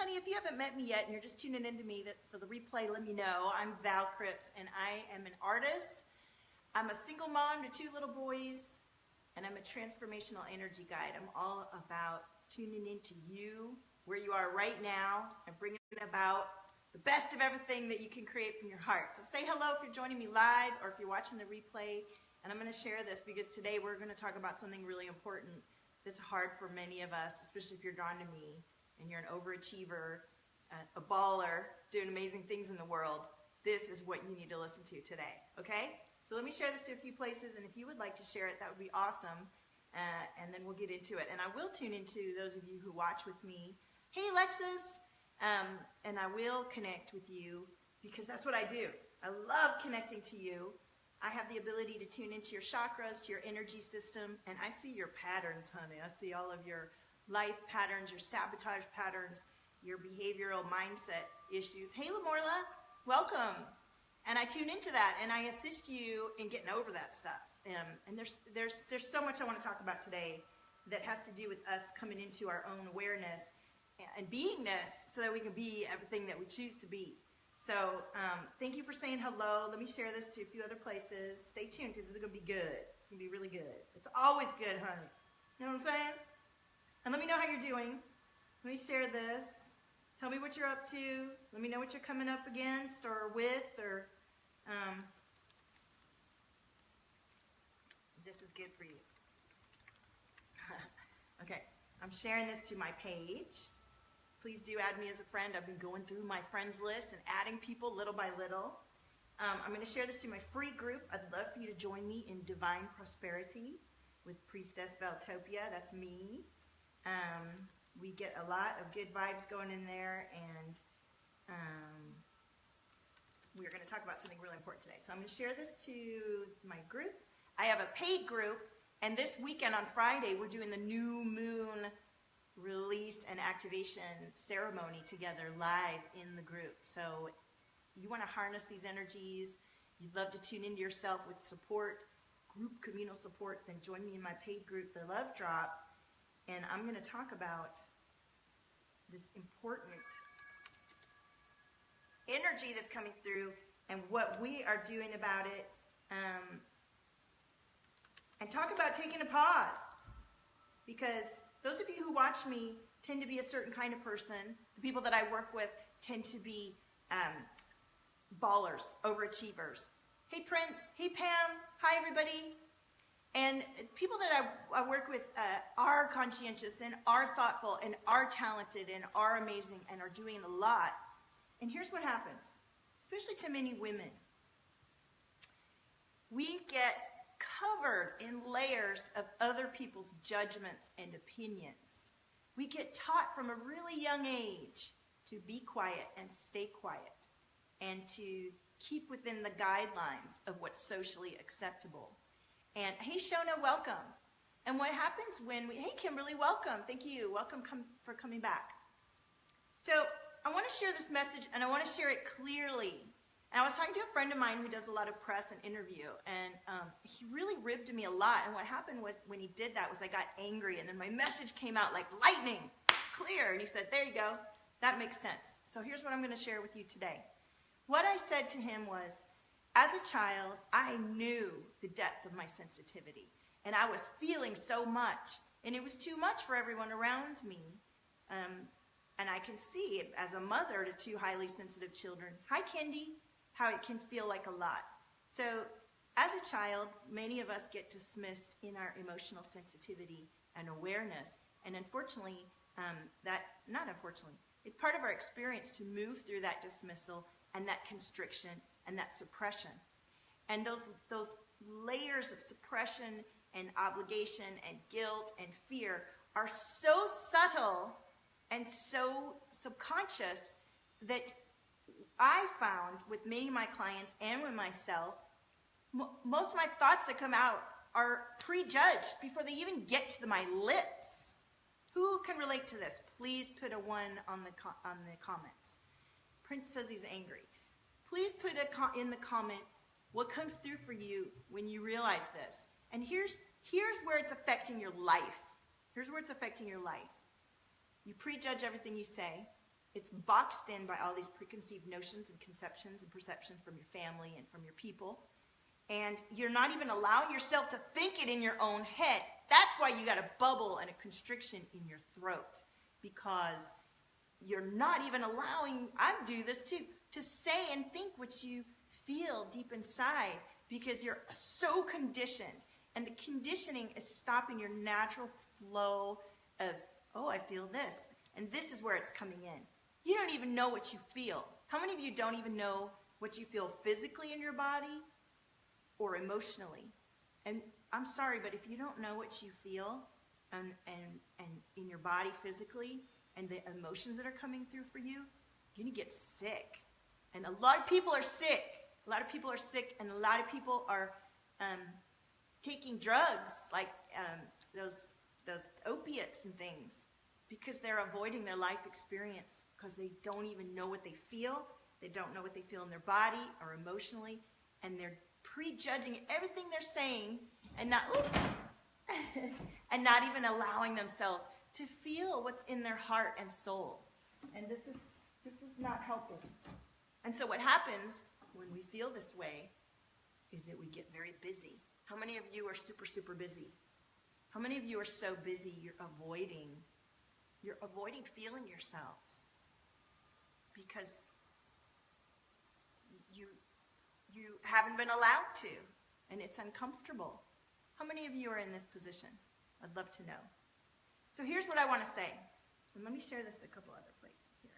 honey, if you haven't met me yet and you're just tuning into me for the replay, let me know. I'm Val Cripps, and I am an artist. I'm a single mom to 2 little boys, and I'm a transformational energy guide. I'm all about tuning into you, where you are right now, and bringing about the best of everything that you can create from your heart. So say hello if you're joining me live or if you're watching the replay. And I'm going to share this because today we're going to talk about something really important that's hard for many of us, especially if you're drawn to me and you're an overachiever, a baller, doing amazing things in the world. This is what you need to listen to today, okay? So let me share this to a few places, and if you would like to share it, that would be awesome. And then we'll get into it. And I will tune into those of you who watch with me. Hey, Alexis. And I will connect with you because that's what I do. I love connecting to you. I have the ability to tune into your chakras, to your energy system, and I see your patterns, honey. I see all of your life patterns, your sabotage patterns, your behavioral mindset issues. Hey, Lamorla, welcome. And I tune into that, and I assist you in getting over that stuff. And there's so much I want to talk about today that has to do with us coming into our own awareness and beingness so that we can be everything that we choose to be. So thank you for saying hello. Let me share this to a few other places. Stay tuned because it's going to be good. It's going to be really good. It's always good, honey. You know what I'm saying? And let me know how you're doing. Let me share this. Tell me what you're up to. Let me know what you're coming up against or with or this is good for you. Okay, I'm sharing this to my page. Please do add me as a friend. I've been going through my friends list and adding people little by little. I'm going to share this to my free group. I'd love for you to join me in Divine Prosperity with Priestess Valtopia. That's me. We get a lot of good vibes going in there, and we're going to talk about something really important today. So I'm going to share this to my group. I have a paid group, and this weekend on Friday, we're doing the new moon release and activation ceremony together live in the group. So you want to harness these energies, you'd love to tune into yourself with support, group communal support, then join me in my paid group, The Love Drop, and I'm going to talk about this important energy that's coming through and what we are doing about it, and talk about taking a pause, because those of you who watch me tend to be a certain kind of person. The people that I work with tend to be ballers, overachievers. Hey, Prince. Hey, Pam. Hi, everybody. And people that I work with are conscientious and are thoughtful and are talented and are amazing and are doing a lot. And here's what happens, especially to many women. We get covered in layers of other people's judgments and opinions. We get taught from a really young age to be quiet and stay quiet and to keep within the guidelines of what's socially acceptable. And hey, Shona, welcome. And what happens when hey, Kimberly, welcome. Thank you. Welcome for coming back. So I want to share this message, and I want to share it clearly. And I was talking to a friend of mine who does a lot of press and interview, and he really ribbed me a lot. And what happened was when he did that was I got angry, and then my message came out like lightning, clear. And he said, there you go. That makes sense. So here's what I'm going to share with you today. What I said to him was, as a child, I knew the depth of my sensitivity, and I was feeling so much, and it was too much for everyone around me. And I can see, as a mother to 2 highly sensitive children, hi, Kendi, how it can feel like a lot. So as a child, many of us get dismissed in our emotional sensitivity and awareness. And unfortunately, not unfortunately, it's part of our experience to move through that dismissal and that constriction and that suppression. And those layers of suppression and obligation and guilt and fear are so subtle and so subconscious that I found with many of my clients and with myself, most of my thoughts that come out are prejudged before they even get to my lips. Who can relate to this? Please put a 1 on the comments. Prince says he's angry. Please put in the comment what comes through for you when you realize this. And here's where it's affecting your life. Here's where it's affecting your life. You prejudge everything you say. It's boxed in by all these preconceived notions and conceptions and perceptions from your family and from your people. And you're not even allowing yourself to think it in your own head. That's why you got a bubble and a constriction in your throat, because you're not even allowing, I do this too, to say and think what you feel deep inside, because you're so conditioned. And the conditioning is stopping your natural flow of, oh, I feel this. And this is where it's coming in. You don't even know what you feel. How many of you don't even know what you feel physically in your body or emotionally? And I'm sorry, but if you don't know what you feel and in your body physically and the emotions that are coming through for you, you're going to get sick. And a lot of people are sick. A lot of people are sick, and a lot of people are taking drugs like those opiates and things, because they're avoiding their life experience, because they don't even know what they feel. They don't know what they feel in their body or emotionally, and they're prejudging everything they're saying and not and not even allowing themselves to feel what's in their heart and soul. And this is not helping. And so what happens when we feel this way is that we get very busy. How many of you are super, super busy? How many of you are so busy you're avoiding feeling yourselves because you haven't been allowed to, and it's uncomfortable? How many of you are in this position? I'd love to know. So here's what I want to say, and let me share this a couple other places here.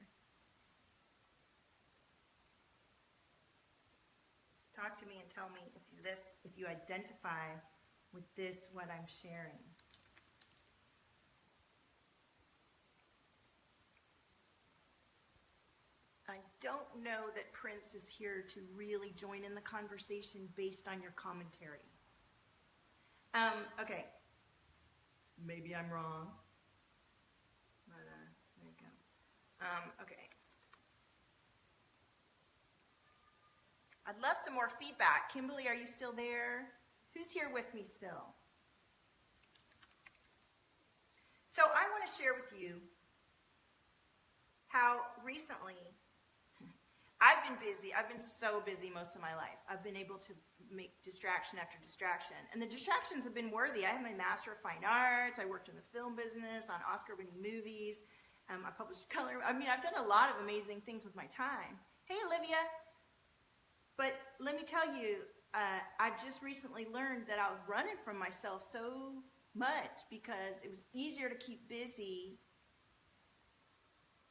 Talk to me and tell me if you identify with this, what I'm sharing. I don't know that Prince is here to really join in the conversation based on your commentary. Okay. Maybe I'm wrong. But, there you go. Okay. I'd love some more feedback. Kimberly, are you still there? Who's here with me still? So I want to share with you how recently I've been busy. I've been so busy most of my life. I've been able to make distraction after distraction. And the distractions have been worthy. I have my Master of Fine Arts. I worked in the film business on Oscar-winning movies. I published color. I mean, I've done a lot of amazing things with my time. Hey, Olivia. But let me tell you, I've just recently learned that I was running from myself so much because it was easier to keep busy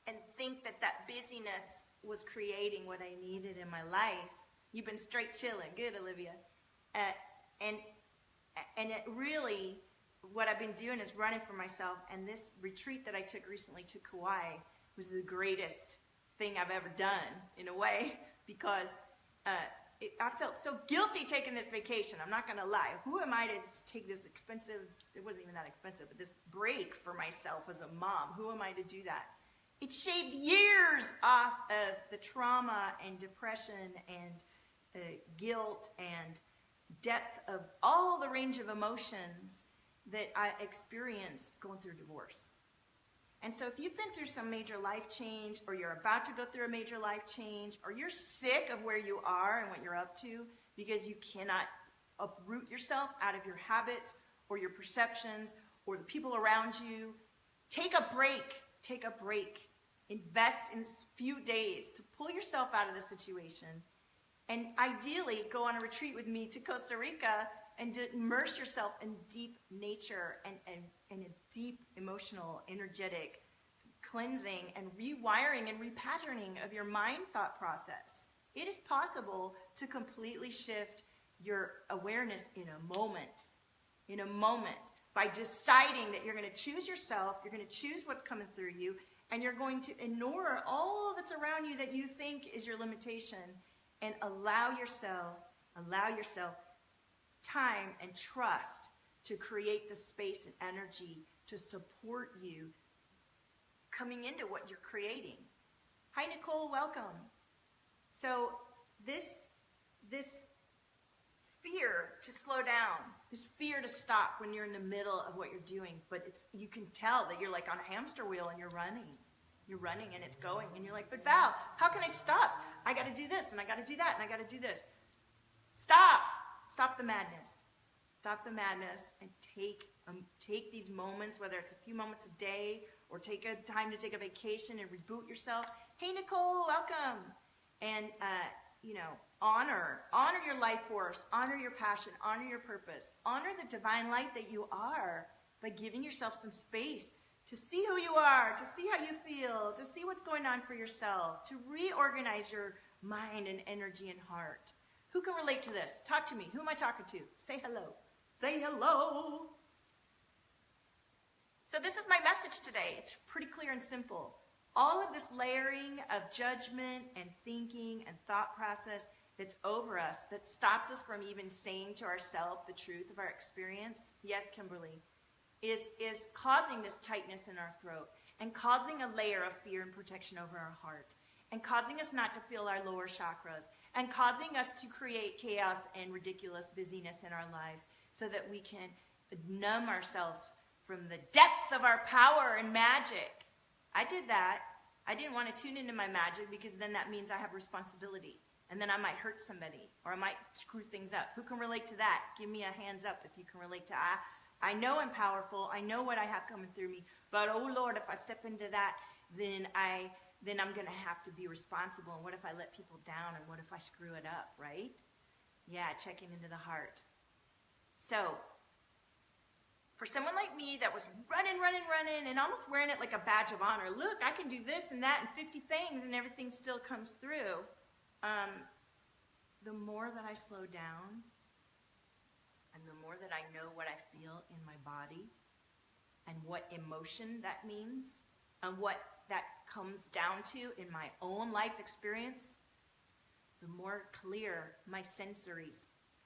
and think that that busyness was creating what I needed in my life. You've been straight chilling. Good, Olivia. And it really, what I've been doing is running from myself. And this retreat that I took recently to Kauai was the greatest thing I've ever done, in a way, because I felt so guilty taking this vacation. I'm not going to lie. Who am I to take this expensive, it wasn't even that expensive, but this break for myself as a mom? Who am I to do that? It shaved years off of the trauma and depression and guilt and depth of all the range of emotions that I experienced going through divorce. And so if you've been through some major life change, or you're about to go through a major life change, or you're sick of where you are and what you're up to because you cannot uproot yourself out of your habits or your perceptions or the people around you, take a break. Take a break. Invest in a few days to pull yourself out of the situation, and ideally go on a retreat with me to Costa Rica and to immerse yourself in deep nature and a deep emotional, energetic cleansing and rewiring and repatterning of your mind thought process. It is possible to completely shift your awareness in a moment, by deciding that you're going to choose yourself, you're going to choose what's coming through you, and you're going to ignore all that's around you that you think is your limitation, and allow yourself time and trust to create the space and energy to support you coming into what you're creating. Hi, Nicole, welcome. So this fear to slow down, this fear to stop when you're in the middle of what you're doing, but you can tell that you're like on a hamster wheel and you're running. You're running and it's going. And you're like, but Val, how can I stop? I got to do this and I got to do that and I got to do this. Stop. Stop the madness. Stop the madness and take these moments, whether it's a few moments a day or take a time to take a vacation and reboot yourself. Hey, Nicole, welcome. And, honor your life force, honor your passion, honor your purpose, honor the divine light that you are by giving yourself some space to see who you are, to see how you feel, to see what's going on for yourself, to reorganize your mind and energy and heart. Who can relate to this? Talk to me. Who am I talking to? Say hello. Say hello. So this is my message today. It's pretty clear and simple. All of this layering of judgment and thinking and thought process that's over us, that stops us from even saying to ourselves the truth of our experience, yes, Kimberly, is causing this tightness in our throat and causing a layer of fear and protection over our heart and causing us not to feel our lower chakras and causing us to create chaos and ridiculous busyness in our lives so that we can numb ourselves from the depth of our power and magic. I did that. I didn't want to tune into my magic because then that means I have responsibility. And then I might hurt somebody or I might screw things up. Who can relate to that? Give me a hands up if you can relate to I know I'm powerful. I know what I have coming through me. But, oh, Lord, if I step into that, then I'm going to have to be responsible. And what if I let people down? And what if I screw it up, right? Yeah, checking into the heart. So, for someone like me that was running, and almost wearing it like a badge of honor, look, I can do this and that and 50 things and everything still comes through. The more that I slow down and the more that I know what I feel in my body and what emotion that means and what that comes down to in my own life experience, the more clear my sensory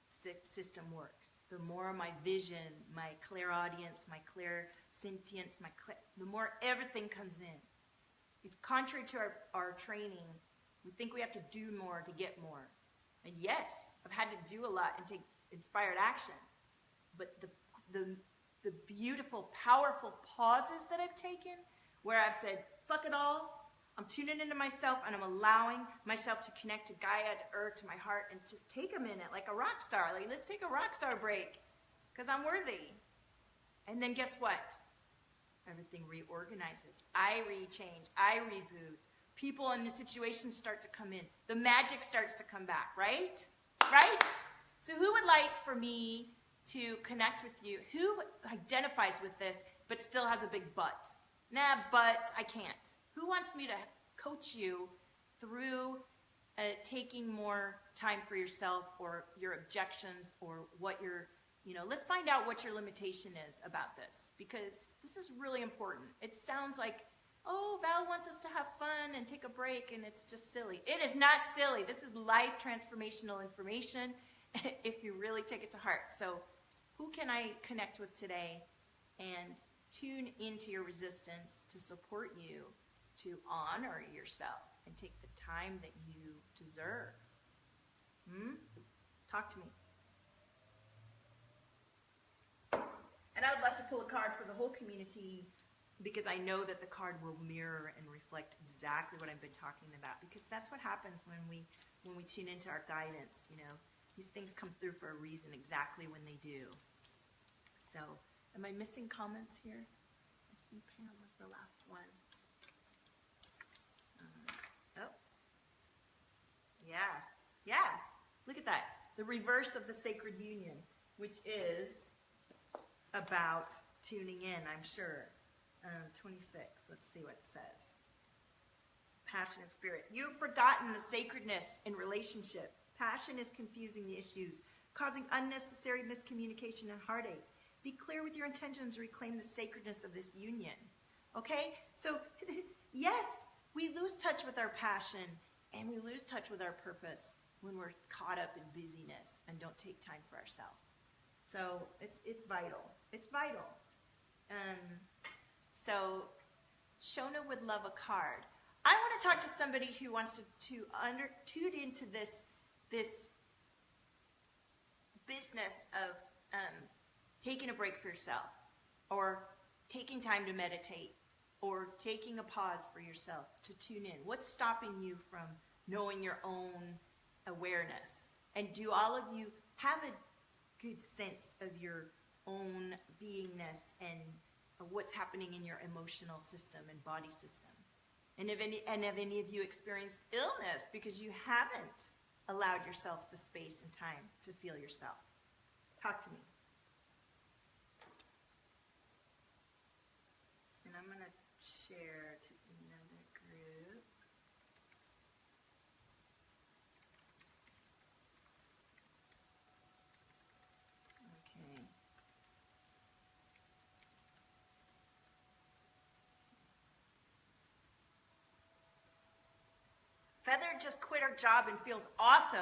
system works. The more my vision, my clairaudience, my clairsentience, the more everything comes in. It's contrary to our training. We think we have to do more to get more. And yes, I've had to do a lot and take inspired action. But the beautiful, powerful pauses that I've taken where I've said, fuck it all, I'm tuning into myself and I'm allowing myself to connect to Gaia, to Earth, to my heart, and just take a minute like a rock star. Like, let's take a rock star break because I'm worthy. And then guess what? Everything reorganizes. I rechange. I reboot. People and the situations start to come in. The magic starts to come back, right? Right? So who would like for me to connect with you? Who identifies with this but still has a big but? Nah, but I can't. Who wants me to coach you through taking more time for yourself or your objections or what your, let's find out what your limitation is about this because this is really important. It sounds like, oh, Val wants us to have fun and take a break and it's just silly. It is not silly. This is life transformational information if you really take it to heart. So who can I connect with today and tune into your resistance to support you to honor yourself and take the time that you deserve? Talk to me. And I would love to pull a card for the whole community because I know that the card will mirror and reflect exactly what I've been talking about because that's what happens when we tune into our guidance, These things come through for a reason exactly when they do. So, am I missing comments here? I see Pam was the last one. Yeah. Look at that. The reverse of the sacred union, which is about tuning in, I'm sure. 26. Let's see what it says. Passion and spirit. You've forgotten the sacredness in relationship. Passion is confusing the issues, causing unnecessary miscommunication and heartache. Be clear with your intentions to reclaim the sacredness of this union. Okay? So, yes, we lose touch with our passion and we lose touch with our purpose when we're caught up in busyness and don't take time for ourselves. So, it's vital. It's vital. So, Shona would love a card. I want to talk to somebody who wants to tune into this business of taking a break for yourself or taking time to meditate or taking a pause for yourself to tune in? What's stopping you from knowing your own awareness? And do all of you have a good sense of your own beingness and what's happening in your emotional system and body system? And have any of you experienced illness because you haven't allowed yourself the space and time to feel yourself? Talk to me. And I'm going to share to another group. Okay. Feather just quit her job and feels awesome.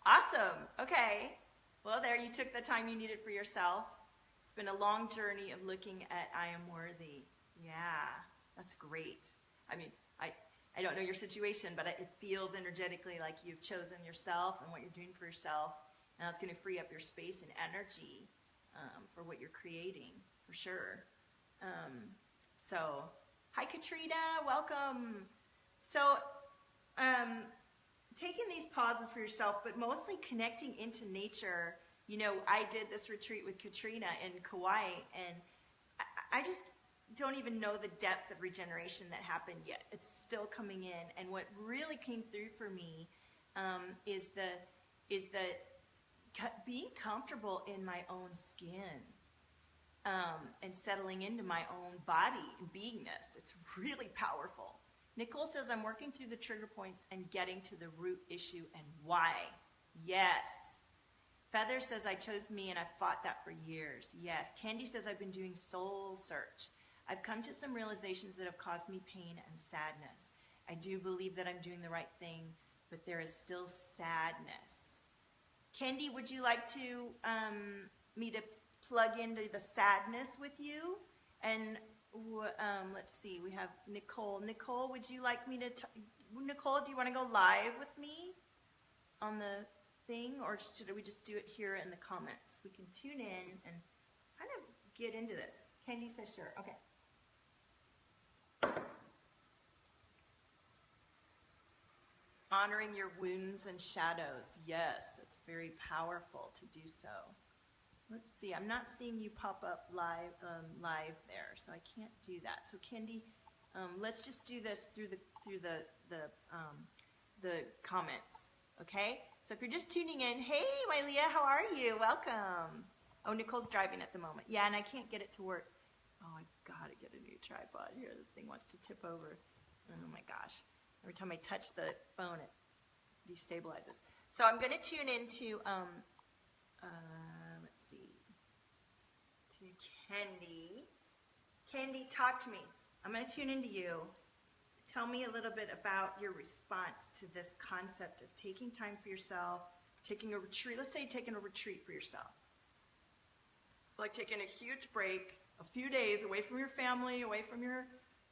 Awesome. Okay. Well, there, you took the time you needed for yourself. It's been a long journey of looking at I am worthy. Yeah, that's great. I mean, I don't know your situation, but it feels energetically like you've chosen yourself and what you're doing for yourself. And that's going to free up your space and energy for what you're creating, for sure. So, hi, Katrina. Welcome. So, taking these pauses for yourself, but mostly connecting into nature. You know, I did this retreat with Katrina in Kauai, and I just don't even know the depth of regeneration that happened yet. It's still coming in, and what really came through for me is the being comfortable in my own skin and settling into my own body and beingness. It's really powerful. Nicole says, I'm working through the trigger points and getting to the root issue and why. Yes. Feather says, I chose me and I've fought that for years. Yes. Candy says, I've been doing soul search. I've come to some realizations that have caused me pain and sadness. I do believe that I'm doing the right thing, but there is still sadness. Candy, would you like to me to plug into the sadness with you? And let's see, we have Nicole. Nicole, would you like me to, Nicole, do you want to go live with me on the thing, or should we just do it here in the comments? We can tune in and kind of get into this. Candy says sure. Okay. Honoring your wounds and shadows. Yes, it's very powerful to do so. Let's see. I'm not seeing you pop up live there, so I can't do that. So Candy, let's just do this through the comments. Okay. So if you're just tuning in, hey, my Leah, how are you? Welcome. Oh, Nicole's driving at the moment. Yeah, and I can't get it to work. Oh, I gotta get a new tripod here. This thing wants to tip over. Oh my gosh. Every time I touch the phone, it destabilizes. So I'm going to tune into, let's see, to Candy. Candy, talk to me. I'm going to tune into you. Tell me a little bit about your response to this concept of taking time for yourself, taking a retreat. Let's say taking a retreat for yourself. Like taking a huge break, a few days away from your family, away from your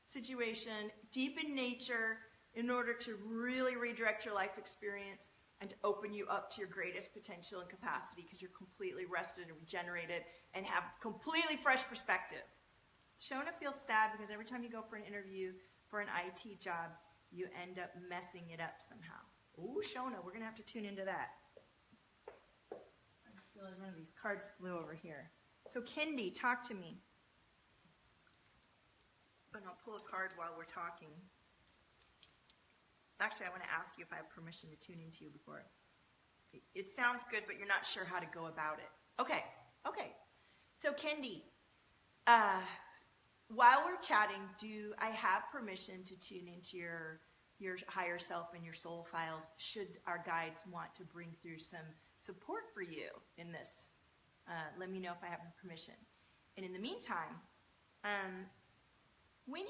situation, deep in nature, in order to really redirect your life experience and to open you up to your greatest potential and capacity because you're completely rested and regenerated and have completely fresh perspective. Shona feels sad because every time you go for an interview for an IT job, you end up messing it up somehow. Ooh, Shona, we're going to have to tune into that. I feel like one of these cards flew over here. So, Kendi, talk to me. And I'll pull a card while we're talking. Actually, I want to ask you if I have permission to tune into you before. It sounds good, but you're not sure how to go about it. Okay. So, Kendi, while we're chatting, do I have permission to tune into your higher self and your soul files should our guides want to bring through some support for you in this? Let me know if I have permission. And in the meantime, when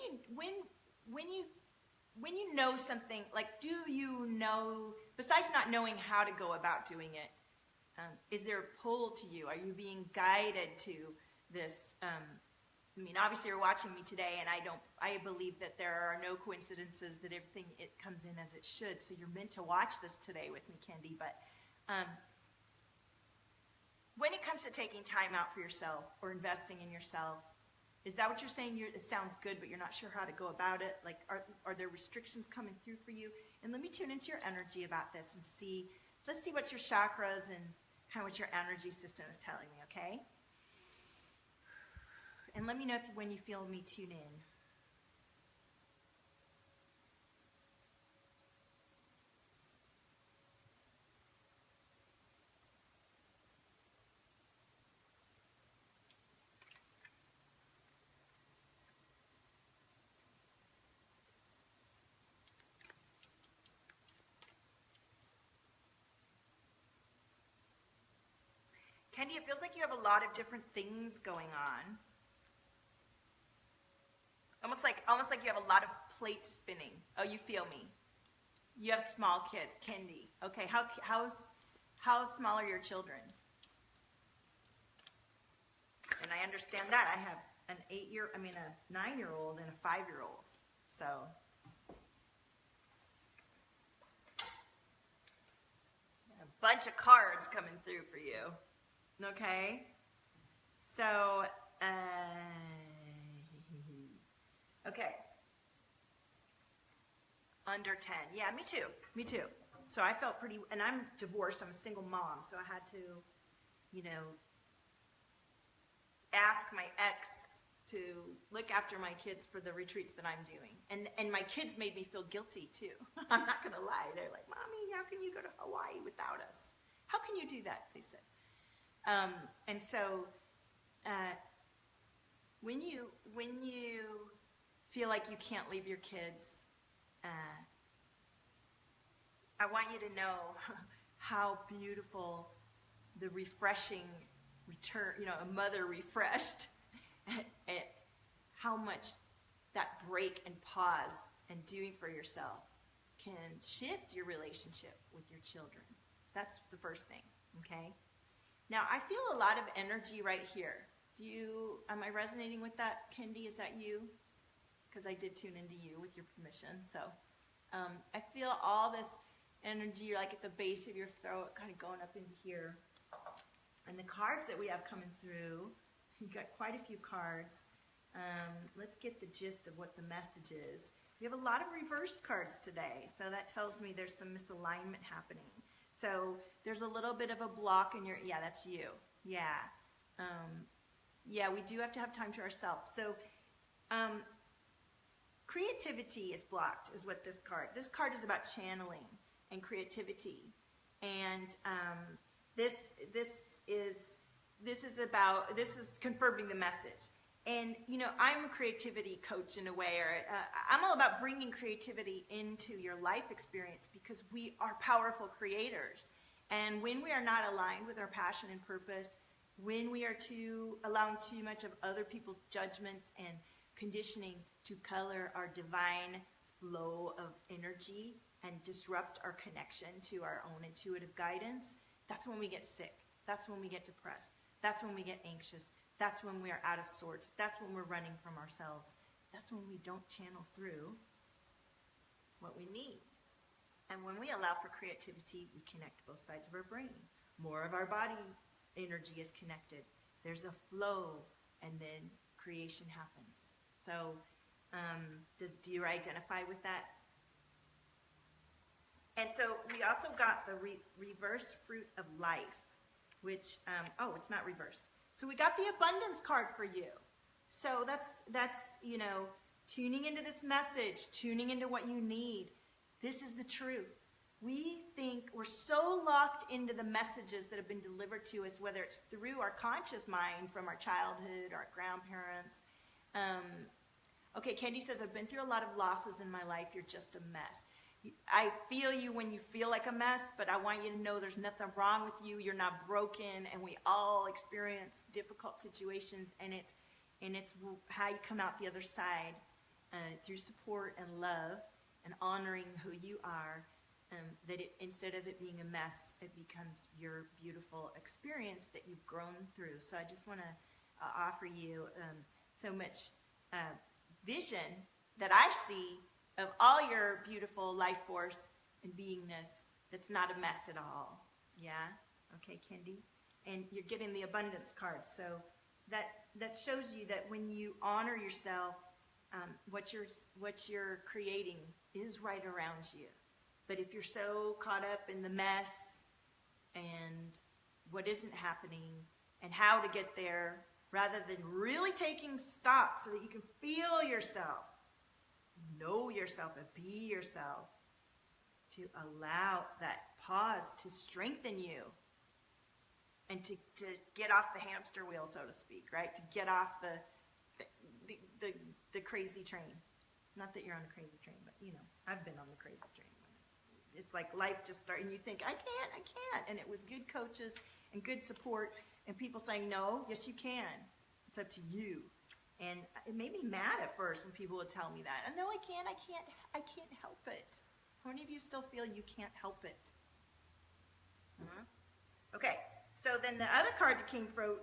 you know something, like, do you know, besides not knowing how to go about doing it, is there a pull to you? Are you being guided to this? I mean, obviously you're watching me today, and I believe that there are no coincidences, that everything, it comes in as it should. So you're meant to watch this today with me, Kendi. But when it comes to taking time out for yourself or investing in yourself, Is that what you're saying? It sounds good, but you're not sure how to go about it? Like, are there restrictions coming through for you? And let me tune into your energy about this and see, let's see what your chakras and kind of what your energy system is telling me, okay? And let me know when you feel me tune in. Candy, it feels like you have a lot of different things going on. Almost like you have a lot of plates spinning. Oh, you feel me. You have small kids, Candy. Okay, how small are your children? And I understand that. I have a 9-year-old and a 5-year-old. So a bunch of cards coming through for you. Okay, so, okay, under 10, yeah, me too, so I felt pretty, and I'm divorced, I'm a single mom, so I had to, ask my ex to look after my kids for the retreats that I'm doing, and my kids made me feel guilty too. I'm not gonna lie, they're like, Mommy, how can you go to Hawaii without us? How can you do that, they said. And so, when you feel like you can't leave your kids, I want you to know how beautiful the refreshing return, a mother refreshed, and how much that break and pause and doing for yourself can shift your relationship with your children. That's the first thing, okay? Now, I feel a lot of energy right here. Am I resonating with that, Kendi? Is that you? Because I did tune into you with your permission. So I feel all this energy like at the base of your throat, kind of going up into here. And the cards that we have coming through, you've got quite a few cards. Let's get the gist of what the message is. We have a lot of reversed cards today, so that tells me there's some misalignment happening. So there's a little bit of a block in your, yeah, that's you. Yeah. Yeah, we do have to have time to ourselves. So creativity is blocked is what this card is about, channeling and creativity. And this is confirming the message. And, I'm a creativity coach in a way, or I'm all about bringing creativity into your life experience because we are powerful creators. And when we are not aligned with our passion and purpose, when we are allowing too much of other people's judgments and conditioning to color our divine flow of energy and disrupt our connection to our own intuitive guidance, that's when we get sick. That's when we get depressed. That's when we get anxious. That's when we are out of sorts. That's when we're running from ourselves. That's when we don't channel through what we need. And when we allow for creativity, we connect both sides of our brain. More of our body energy is connected. There's a flow, and then creation happens. So, do you identify with that? And so we also got the reverse fruit of life, which, it's not reversed. So we got the abundance card for you. So that's tuning into this message, tuning into what you need. This is the truth. We think we're so locked into the messages that have been delivered to us, whether it's through our conscious mind from our childhood, our grandparents. Okay, Candy says, I've been through a lot of losses in my life. You're just a mess. I feel you when you feel like a mess, but I want you to know there's nothing wrong with you. You're not broken, and we all experience difficult situations, and it's how you come out the other side through support and love and honoring who you are. Instead of it being a mess, it becomes your beautiful experience that you've grown through. So I just want to offer you so much vision that I see of all your beautiful life force and beingness that's not a mess at all. Yeah? Okay, Kendi? And you're getting the abundance card. So that that shows you that when you honor yourself, what you're creating is right around you. But if you're so caught up in the mess and what isn't happening and how to get there, rather than really taking stock so that you can feel yourself, know yourself, and be yourself, to allow that pause to strengthen you and to get off the hamster wheel, so to speak, right? To get off the crazy train. Not that you're on a crazy train, but you know, I've been on the crazy train. It's like life just started, and you think, I can't. And it was good coaches and good support and people saying, no, yes you can. It's up to you. And it made me mad at first when people would tell me that. No, I can't help it. How many of you still feel you can't help it? Okay, so then the other card that came through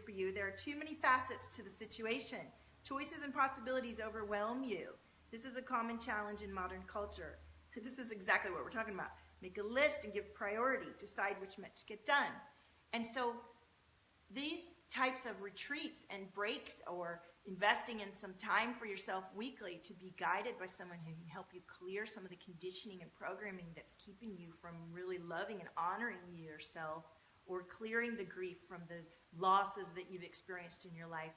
for you, there are too many facets to the situation. Choices and possibilities overwhelm you. This is a common challenge in modern culture. This is exactly what we're talking about. Make a list and give priority. Decide which much get done. And so these types of retreats and breaks, or investing in some time for yourself weekly to be guided by someone who can help you clear some of the conditioning and programming that's keeping you from really loving and honoring yourself, or clearing the grief from the losses that you've experienced in your life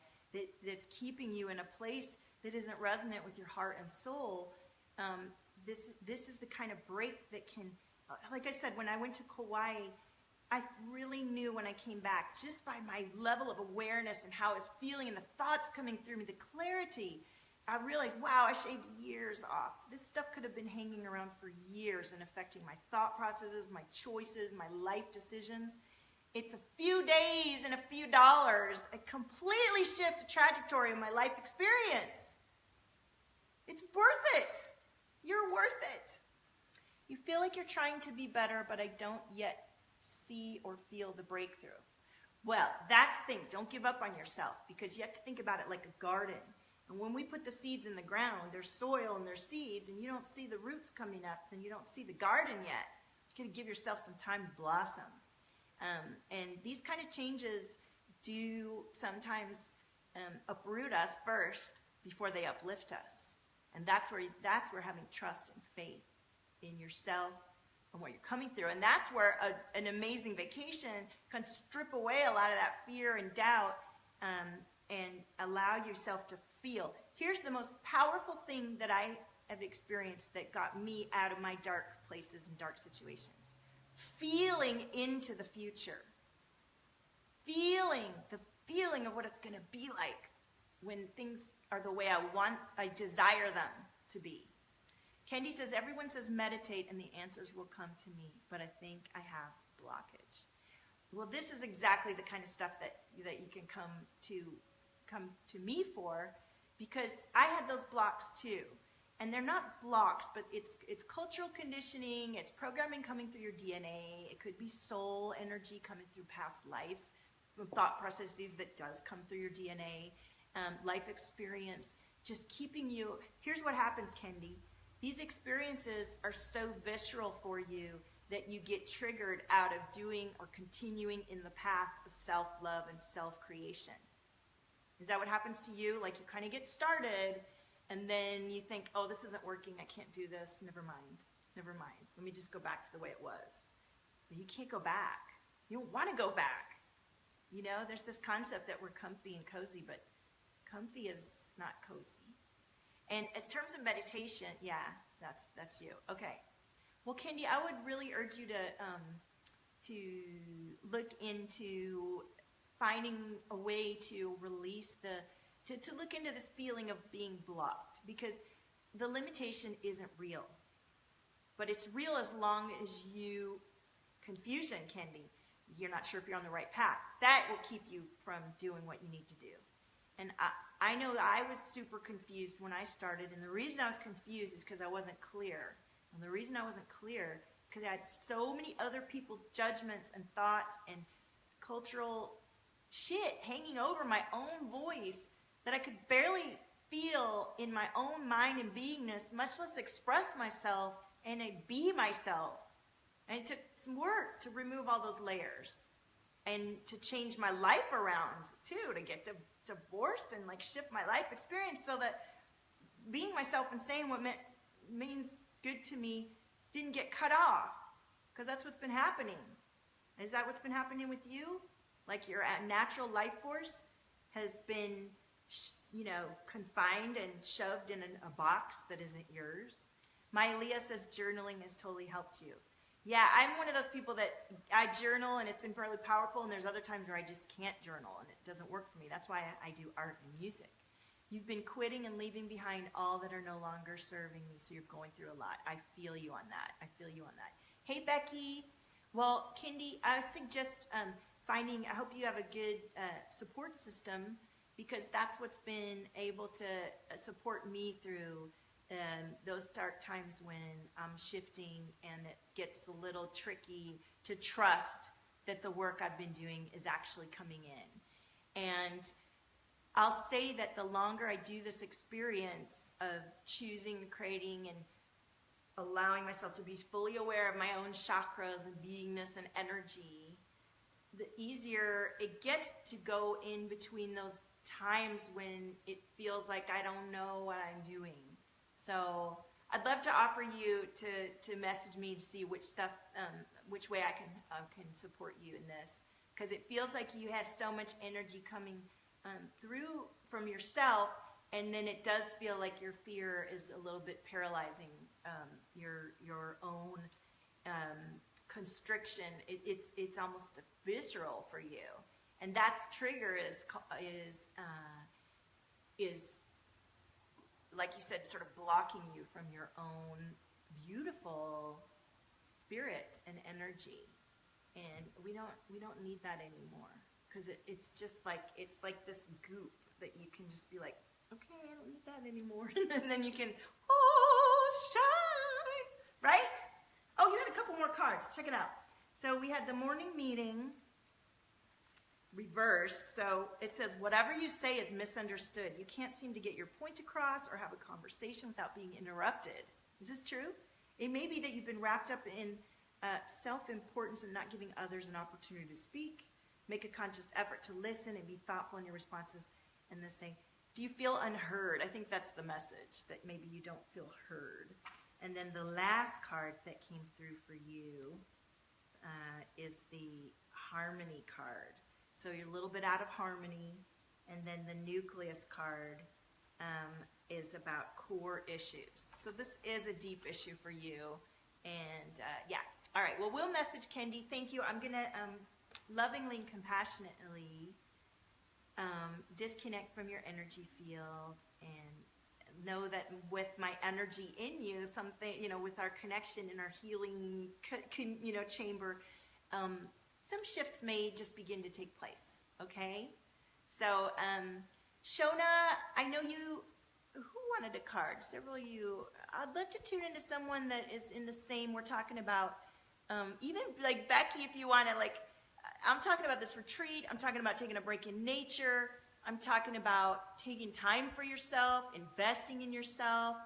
that's keeping you in a place that isn't resonant with your heart and soul. This is the kind of break that can, like I said, when I went to Kauai, I really knew when I came back, just by my level of awareness and how I was feeling and the thoughts coming through me, the clarity, I realized, wow, I shaved years off. This stuff could have been hanging around for years and affecting my thought processes, my choices, my life decisions. It's a few days and a few dollars. It completely shift the trajectory of my life experience. It's worth it. You're worth it. You feel like you're trying to be better, but I don't yet see or feel the breakthrough. Well, that's the thing. Don't give up on yourself, because you have to think about it like a garden. And when we put the seeds in the ground, there's soil and there's seeds, and you don't see the roots coming up, then you don't see the garden yet. You got to give yourself some time to blossom. And these kind of changes do sometimes uproot us first before they uplift us. And that's where having trust and faith in yourself and what you're coming through. And that's where an amazing vacation can strip away a lot of that fear and doubt, and allow yourself to feel. Here's the most powerful thing that I have experienced that got me out of my dark places and dark situations. Feeling into the future. Feeling the feeling of what it's going to be like when things are the way I desire them to be. Kendi says, everyone says meditate and the answers will come to me, but I think I have blockage. Well, this is exactly the kind of stuff that you can come to me for, because I had those blocks too. And they're not blocks, but it's cultural conditioning, it's programming coming through your DNA, it could be soul energy coming through past life, thought processes that does come through your DNA, life experience, just keeping you. Here's what happens, Kendi. These experiences are so visceral for you that you get triggered out of doing or continuing in the path of self-love and self-creation. Is that what happens to you? Like, you kind of get started, and then you think, oh, this isn't working, I can't do this, never mind. Let me just go back to the way it was. But you can't go back. You don't want to go back. You know, there's this concept that we're comfy and cozy, but comfy is not cozy. And in terms of meditation, yeah, that's you. Okay. Well, Kendi, I would really urge you to look into finding a way to release to look into this feeling of being blocked, because the limitation isn't real. But it's real as long as confusion, Kendi, you're not sure if you're on the right path. That will keep you from doing what you need to do. And I know that I was super confused when I started, and the reason I was confused is because I wasn't clear. And the reason I wasn't clear is because I had so many other people's judgments and thoughts and cultural shit hanging over my own voice that I could barely feel in my own mind and beingness, much less express myself and be myself. And it took some work to remove all those layers and to change my life around too, to get to divorced and like shift my life experience so that being myself and saying what means good to me didn't get cut off, because that's what's been happening. Is that what's been happening with you? Like your natural life force has been, confined and shoved in a box that isn't yours. My Leah says journaling has totally helped you. Yeah, I'm one of those people that I journal and it's been fairly powerful, and there's other times where I just can't journal and it doesn't work for me. That's why I do art and music. You've been quitting and leaving behind all that are no longer serving me, so you're going through a lot. I feel you on that. I feel you on that. Hey, Becky. Well, Kendi, I suggest I hope you have a good support system, because that's what's been able to support me through those dark times when I'm shifting and it gets a little tricky to trust that the work I've been doing is actually coming in. And I'll say that the longer I do this experience of choosing, creating, and allowing myself to be fully aware of my own chakras and beingness and energy, the easier it gets to go in between those times when it feels like I don't know what I'm doing. So I'd love to offer you to message me to see which way I can support you in this, because it feels like you have so much energy coming through from yourself, and then it does feel like your fear is a little bit paralyzing your own constriction. It's almost visceral for you, and that's trigger is like you said, sort of blocking you from your own beautiful spirit and energy. And we don't need that anymore, because it's just like, it's like this goop that you can just be like, okay, I don't need that anymore. And then you can, shine, right? Oh, you had a couple more cards. Check it out. So we had the morning meeting reversed. So it says, whatever you say is misunderstood. You can't seem to get your point across or have a conversation without being interrupted. Is this true? It may be that you've been wrapped up in self-importance and not giving others an opportunity to speak. Make a conscious effort to listen and be thoughtful in your responses. And this saying, do you feel unheard? I think that's the message, that maybe you don't feel heard. And then the last card that came through for you is the harmony card. So you're a little bit out of harmony. And then the nucleus card is about core issues. So this is a deep issue for you. And yeah. All right. Well, we'll message Kendi. Thank you. I'm going to lovingly and compassionately disconnect from your energy field, and know that with my energy in you, something, with our connection in our healing, chamber, some shifts may just begin to take place. Okay. So, Shona, I know who wanted a card? Several of you. I'd love to tune into someone that is in the same, we're talking about, even like Becky, if you want to, like, I'm talking about this retreat. I'm talking about taking a break in nature. I'm talking about taking time for yourself, investing in yourself,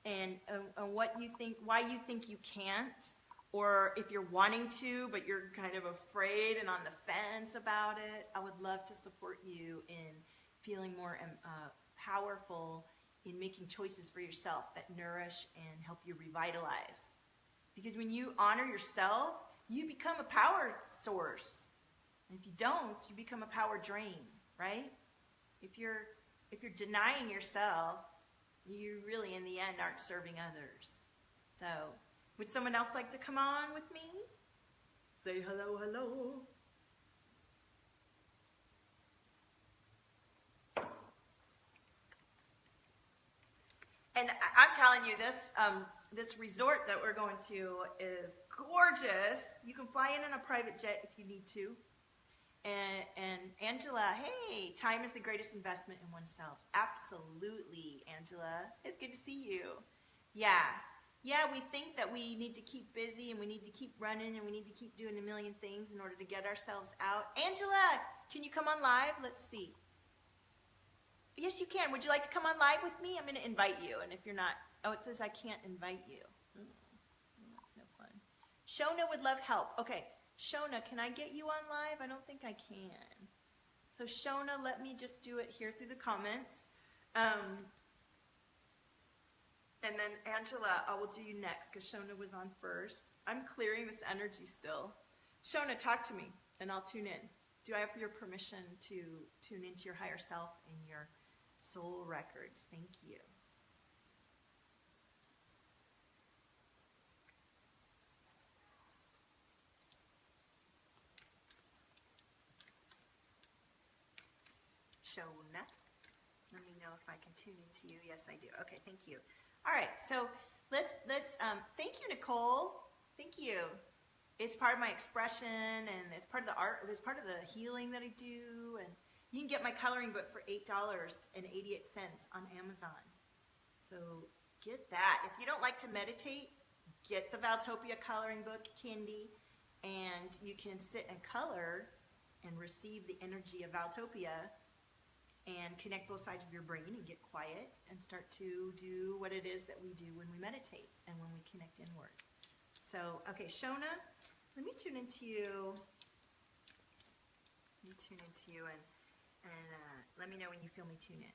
and what you think, why you think you can't, or if you're wanting to, but you're kind of afraid and on the fence about it. I would love to support you in feeling more powerful in making choices for yourself that nourish and help you revitalize. Because when you honor yourself, you become a power source. And if you don't, you become a power drain, right? If you're denying yourself, you really, in the end, aren't serving others. So, would someone else like to come on with me? Say hello, hello. And I'm telling you, this resort that we're going to is gorgeous. You can fly in a private jet if you need to. And Angela, hey, time is the greatest investment in oneself. Absolutely, Angela. It's good to see you. Yeah, we think that we need to keep busy and we need to keep running and we need to keep doing a million things in order to get ourselves out. Angela, can you come on live? Let's see. Yes, you can. Would you like to come on live with me? I'm going to invite you. And if you're not, it says I can't invite you. That's no fun. Shona would love help. Okay, Shona, can I get you on live? I don't think I can. So Shona, let me just do it here through the comments. And then Angela, I will do you next because Shona was on first. I'm clearing this energy still. Shona, talk to me and I'll tune in. Do I have your permission to tune into your higher self and your soul records? Thank you. Shona, let me know if I can tune into you. Yes, I do. Okay, thank you. All right, so let's thank you, Nicole. Thank you. It's part of my expression, and it's part of the art. It's part of the healing that I do, and you can get my coloring book for $8.88 on Amazon. So get that. If you don't like to meditate, get the Valtopia coloring book, Candy, and you can sit and color and receive the energy of Valtopia and connect both sides of your brain and get quiet and start to do what it is that we do when we meditate and when we connect inward. So, okay, Shona, let me tune into you. Let me tune into you and let me know when you feel me tune in.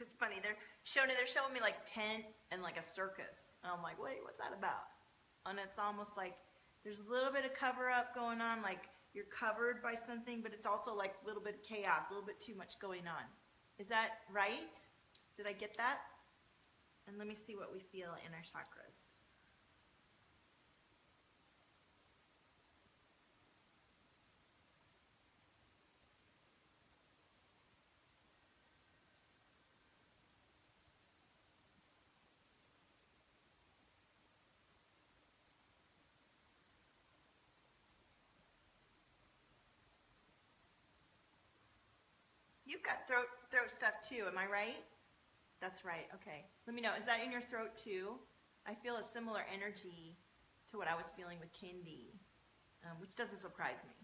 It's funny, they're showing me like tent and like a circus. And I'm like, wait, what's that about? And it's almost like there's a little bit of cover up going on, like you're covered by something, but it's also like a little bit of chaos, a little bit too much going on. Is that right? Did I get that? And let me see what we feel in our chakras. You've got throat stuff too, am I right? That's right, okay. Let me know, is that in your throat too? I feel a similar energy to what I was feeling with Candy, which doesn't surprise me.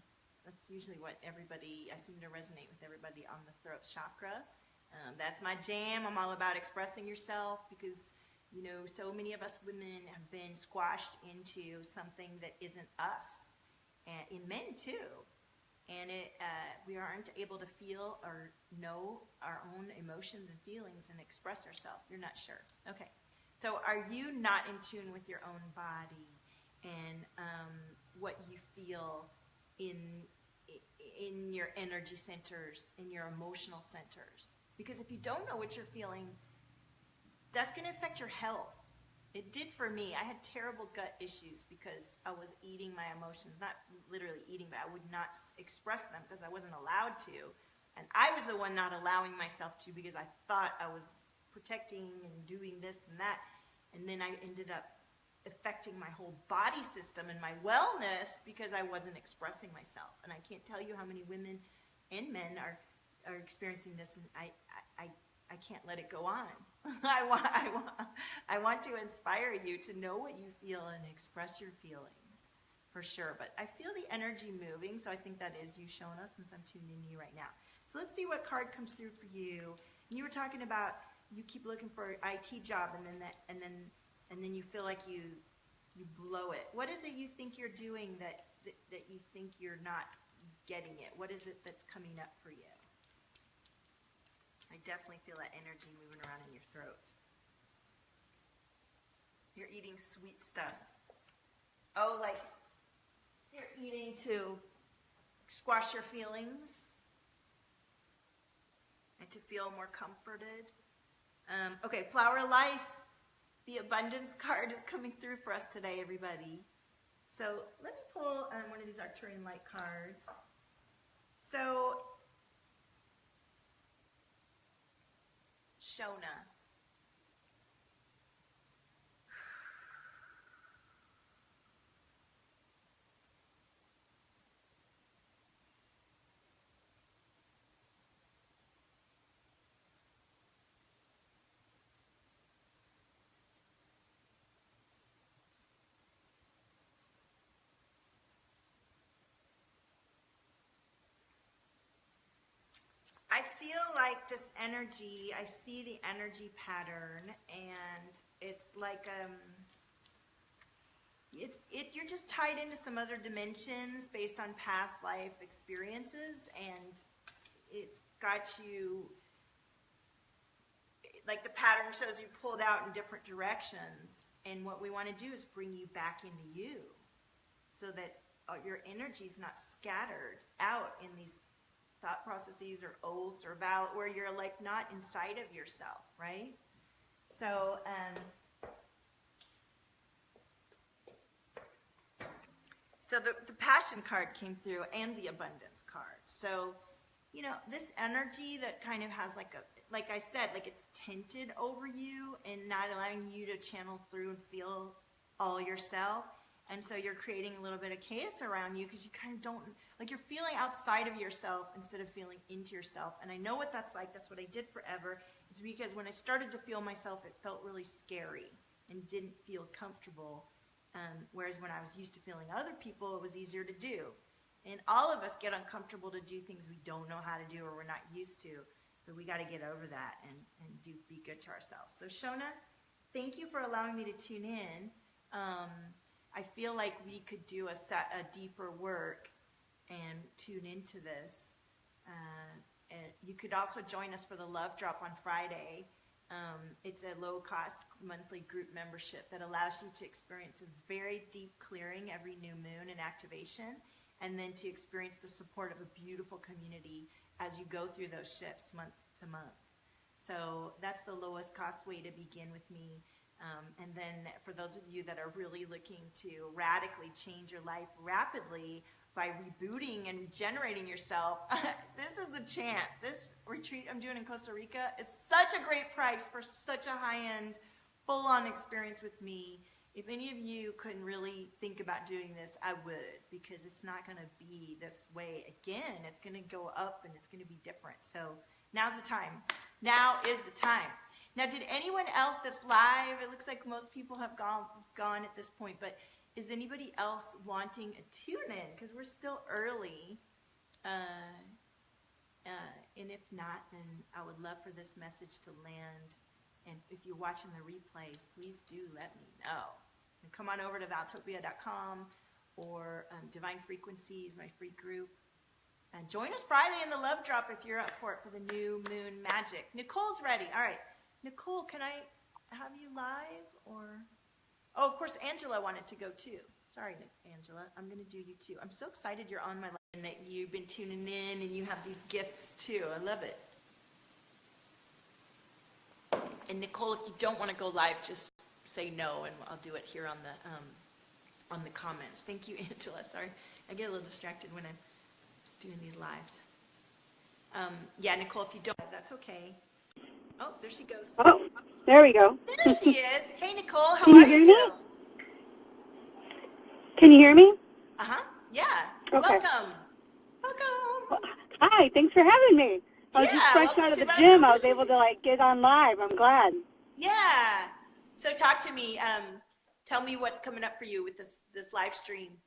That's usually what everybody, I seem to resonate with everybody on the throat chakra. That's my jam. I'm all about expressing yourself because, you know, so many of us women have been squashed into something that isn't us, and in men too. And we aren't able to feel or know our own emotions and feelings and express ourselves. You're not sure. Okay. So are you not in tune with your own body and what you feel in your energy centers, in your emotional centers? Because if you don't know what you're feeling, that's going to affect your health. It did for me. I had terrible gut issues because I was eating my emotions, not literally eating, but I would not express them because I wasn't allowed to. And I was the one not allowing myself to because I thought I was protecting and doing this and that. And then I ended up affecting my whole body system and my wellness because I wasn't expressing myself. And I can't tell you how many women and men are experiencing this, and I can't let it go on. I want to inspire you to know what you feel and express your feelings, for sure. But I feel the energy moving, so I think that is you, Shona, since I'm tuning into you right now. So let's see what card comes through for you. And you were talking about you keep looking for an IT job, and then you feel like you blow it. What is it you think you're doing that you think you're not getting it? What is it that's coming up for you? I definitely feel that energy moving around in your throat. You're eating sweet stuff. Oh, like you're eating to squash your feelings and to feel more comforted. Okay, Flower of Life. The abundance card is coming through for us today, everybody. So let me pull one of these Arcturian light cards. So Shona. I feel like this energy, I see the energy pattern, and it's like you're just tied into some other dimensions based on past life experiences, and it's got you, like the pattern shows you pulled out in different directions, and what we want to do is bring you back into you so that your energy is not scattered out in these thought processes or oaths or vow where you're like not inside of yourself, right? So so the passion card came through, and the abundance card. So, you know, this energy that kind of has like I said, like it's tinted over you and not allowing you to channel through and feel all yourself. And so you're creating a little bit of chaos around you because you kind of don't, like you're feeling outside of yourself instead of feeling into yourself. And I know what that's like. That's what I did forever. It's because when I started to feel myself, it felt really scary and didn't feel comfortable. Whereas when I was used to feeling other people, it was easier to do. And all of us get uncomfortable to do things we don't know how to do or we're not used to. But we got to get over that and be good to ourselves. So Shona, thank you for allowing me to tune in. I feel like we could do a deeper work and tune into this. And you could also join us for the Love Drop on Friday. It's a low-cost monthly group membership that allows you to experience a very deep clearing every new moon and activation, and then to experience the support of a beautiful community as you go through those shifts month to month. So that's the lowest cost way to begin with me. And then for those of you that are really looking to radically change your life rapidly by rebooting and regenerating yourself, this is the chance. This retreat I'm doing in Costa Rica is such a great price for such a high-end, full-on experience with me. If any of you couldn't really think about doing this, I would, because it's not going to be this way again. It's going to go up and it's going to be different. So now's the time. Now is the time. Now, did anyone else that's live? It looks like most people have gone at this point, but is anybody else wanting a tune-in? Because we're still early. And if not, then I would love for this message to land. And if you're watching the replay, please do let me know. And come on over to valtopia.com or Divine Frequencies, my free group. And join us Friday in the Love Drop if you're up for it, for the new moon magic. Nicole's ready. All right. Nicole, can I have you live? Or oh, of course, Angela wanted to go too. Sorry, Angela. I'm going to do you too. I'm so excited you're on my live and that you've been tuning in and you have these gifts too. I love it. And Nicole, if you don't want to go live, just say no, and I'll do it here on the comments. Thank you, Angela. Sorry, I get a little distracted when I'm doing these lives. Yeah, Nicole, if you don't, that's okay. Oh, there she goes. Oh, there we go. There she is. Hey, Nicole, how are you? Can you hear me? Uh-huh. Yeah. Okay. Welcome. Welcome. Hi, thanks for having me. I was just fresh out of the gym. I was able to get on live. I'm glad. Yeah. So talk to me. Tell me what's coming up for you with this live stream.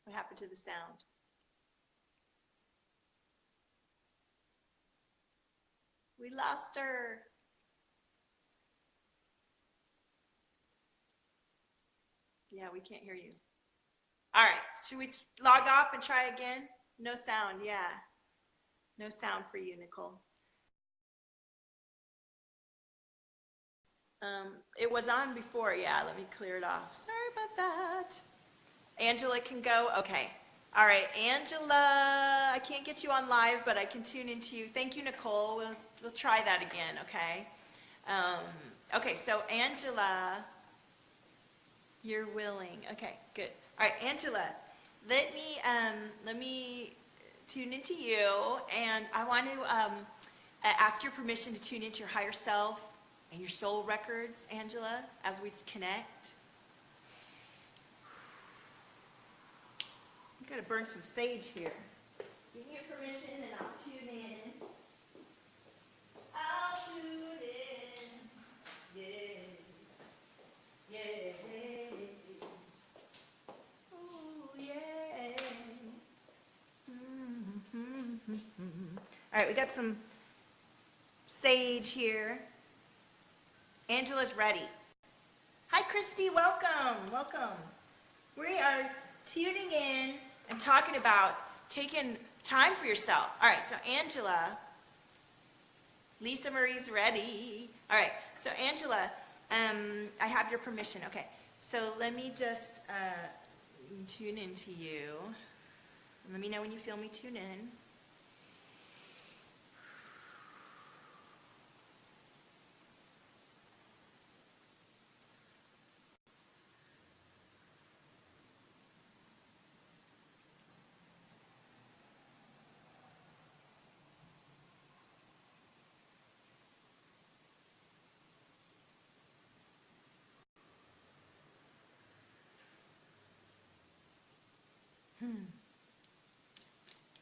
What happened to the sound? We lost her. Yeah, we can't hear you. All right. Should we log off and try again? No sound. Yeah. No sound for you, Nicole. It was on before. Yeah, let me clear it off. Sorry about that. Angela can go. Okay. All right, Angela, I can't get you on live, but I can tune into you. Thank you, Nicole. We'll try that again, okay? Okay, so Angela, you're willing. Okay, good. All right, Angela, let me tune into you, and I want to ask your permission to tune into your higher self and your soul records, Angela, as we connect. I'm going to burn some sage here. Give me your permission and I'll tune in. I'll tune in. Yeah. Yeah. All right, we got some sage here. Angela's ready. Hi, Christy. Welcome. Welcome. We are tuning in and talking about taking time for yourself. All right, so Angela, Lisa Marie's ready. All right, so Angela, I have your permission. Okay, so let me just tune into you. Let me know when you feel me tune in.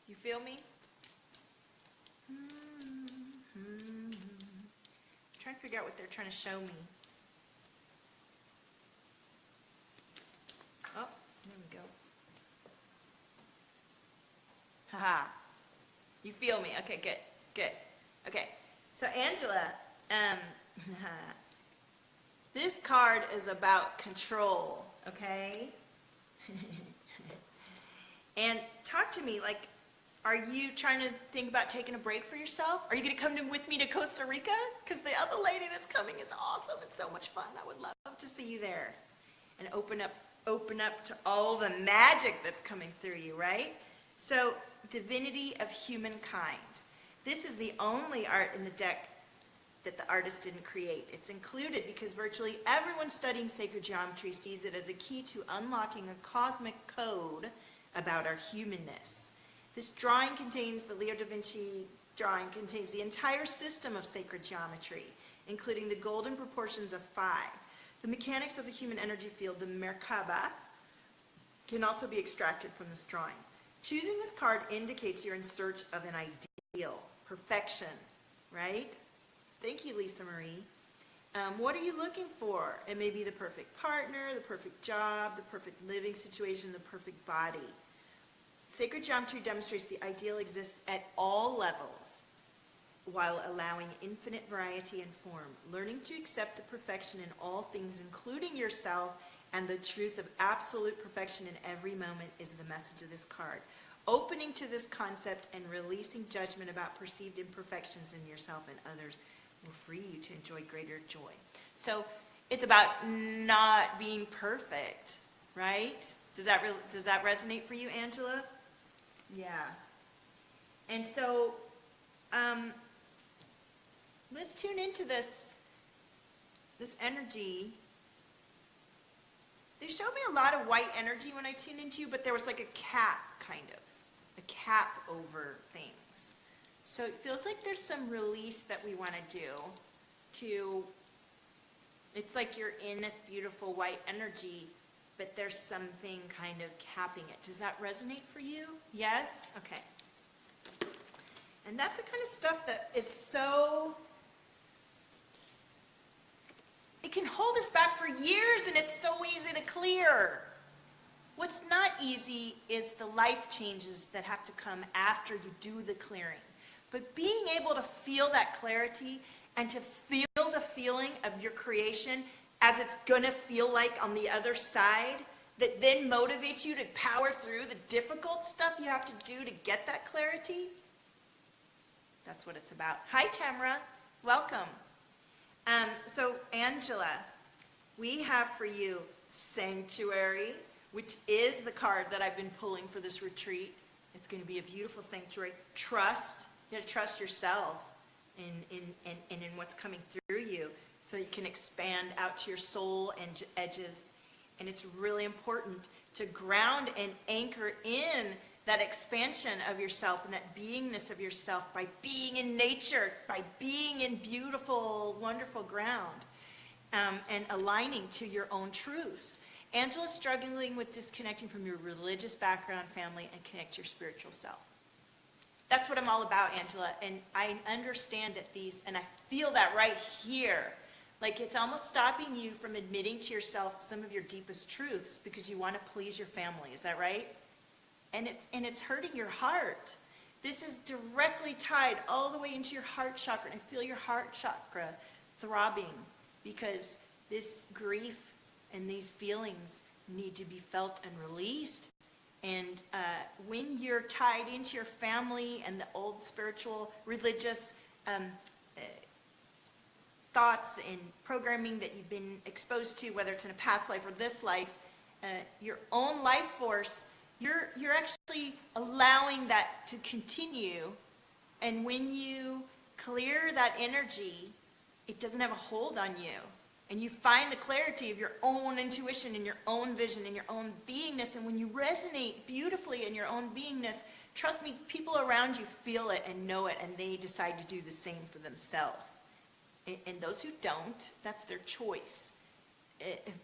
You feel me? I'm trying to figure out what they're trying to show me. Oh, there we go. Haha. You feel me? Okay, good, good. Okay, so Angela, this card is about control, okay? And talk to me, like, are you trying to think about taking a break for yourself? Are you going to come with me to Costa Rica? Because the other lady that's coming is awesome. It's so much fun. I would love to see you there. And open up to all the magic that's coming through you, right? So, divinity of humankind. This is the only art in the deck that the artist didn't create. It's included because virtually everyone studying sacred geometry sees it as a key to unlocking a cosmic code about our humanness. This drawing contains, the Leo da Vinci drawing contains the entire system of sacred geometry, including the golden proportions of 5. The mechanics of the human energy field, the Merkaba, can also be extracted from this drawing. Choosing this card indicates you're in search of an ideal, perfection, right? Thank you, Lisa Marie. What are you looking for? It may be the perfect partner, the perfect job, the perfect living situation, the perfect body. Sacred geometry demonstrates the ideal exists at all levels while allowing infinite variety and form. Learning to accept the perfection in all things, including yourself, and the truth of absolute perfection in every moment is the message of this card. Opening to this concept and releasing judgment about perceived imperfections in yourself and others will free you to enjoy greater joy. So it's about not being perfect, right? Does that resonate for you, Angela? Yeah. And so let's tune into this energy. They showed me a lot of white energy when I tuned into you, but there was like a cap, kind of. A cap over things. So it feels like there's some release that we want to do. It's like you're in this beautiful white energy, but there's something kind of capping it. Does that resonate for you? Yes? Okay. And that's the kind of stuff that is so... It can hold us back for years, and it's so easy to clear. What's not easy is the life changes that have to come after you do the clearing. But being able to feel that clarity and to feel the feeling of your creation as it's going to feel like on the other side, that then motivates you to power through the difficult stuff you have to do to get that clarity, that's what it's about. Hi, Tamra. Welcome. So, Angela, we have for you Sanctuary, which is the card that I've been pulling for this retreat. It's going to be a beautiful sanctuary. Trust. You have to trust yourself in what's coming through you so that you can expand out to your soul and edges. And it's really important to ground and anchor in that expansion of yourself and that beingness of yourself by being in nature, by being in beautiful, wonderful ground, and aligning to your own truths. Angela's struggling with disconnecting from your religious background, family, and connect to your spiritual self. That's what I'm all about, Angela, and I understand that and I feel that right here. Like it's almost stopping you from admitting to yourself some of your deepest truths because you want to please your family. Is that right? And it's hurting your heart This is directly tied all the way into your heart chakra. And feel your heart chakra throbbing, because this grief and these feelings need to be felt and released. And when you're tied into your family and the old spiritual, religious thoughts and programming that you've been exposed to, whether it's in a past life or this life, your own life force, you're actually allowing that to continue. And when you clear that energy, it doesn't have a hold on you. And you find the clarity of your own intuition and your own vision and your own beingness. And when you resonate beautifully in your own beingness, trust me, people around you feel it and know it, and they decide to do the same for themselves. And those who don't, that's their choice.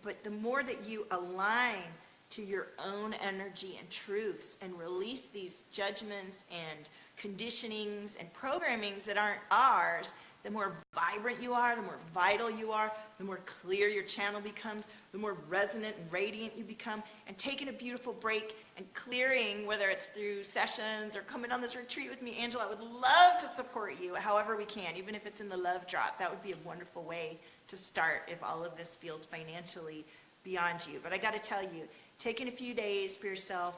But the more that you align to your own energy and truths and release these judgments and conditionings and programmings that aren't ours, the more vibrant you are, the more vital you are, the more clear your channel becomes, the more resonant and radiant you become. And taking a beautiful break and clearing, whether it's through sessions or coming on this retreat with me, Angela, I would love to support you however we can, even if it's in the love drop. That would be a wonderful way to start if all of this feels financially beyond you. But I got to tell you, taking a few days for yourself,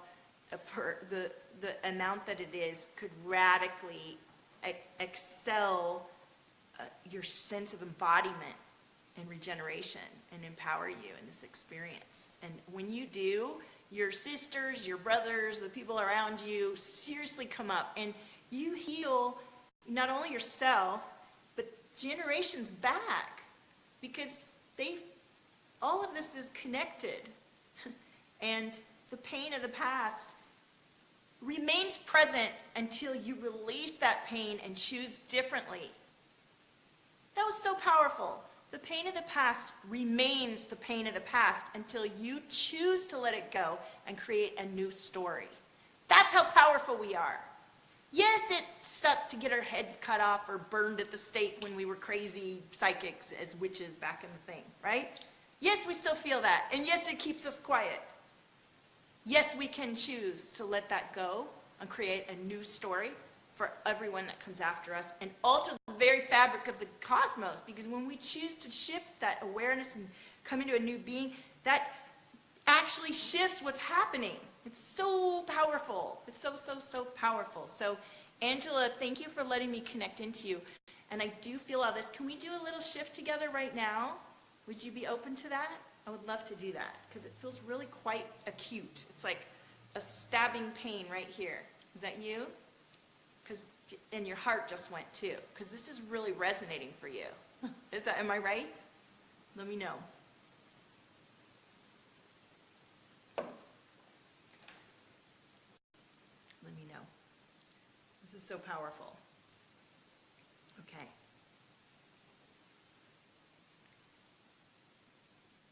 for the amount that it is, could radically excel your sense of embodiment and regeneration and empower you in this experience. And when you do, your sisters, your brothers, the people around you seriously come up, and you heal not only yourself, but generations back, because all of this is connected. And the pain of the past remains present until you release that pain and choose differently. That was so powerful. The pain of the past remains the pain of the past until you choose to let it go and create a new story. That's how powerful we are. Yes, it sucked to get our heads cut off or burned at the stake when we were crazy psychics as witches back in the thing, right? Yes, we still feel that. And yes, it keeps us quiet. Yes, we can choose to let that go and create a new story for everyone that comes after us, and alter the very fabric of the cosmos, because when we choose to shift that awareness and come into a new being, that actually shifts what's happening. It's so powerful. It's so, so, so powerful. So, Angela, thank you for letting me connect into you. And I do feel all this. Can we do a little shift together right now? Would you be open to that? I would love to do that, because it feels really quite acute. It's like a stabbing pain right here. Is that you? And your heart just went too, because this is really resonating for you. Am I right? Let me know. Let me know. This is so powerful. Okay.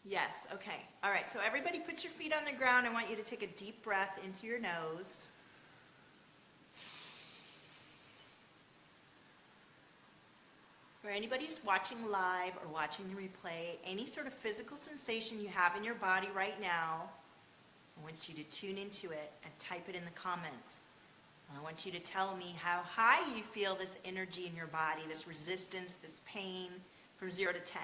Yes, okay. All right, so everybody put your feet on the ground. I want you to take a deep breath into your nose. For anybody who's watching live or watching the replay, any sort of physical sensation you have in your body right now, I want you to tune into it and type it in the comments. I want you to tell me how high you feel this energy in your body, this resistance, this pain, from 0 to 10.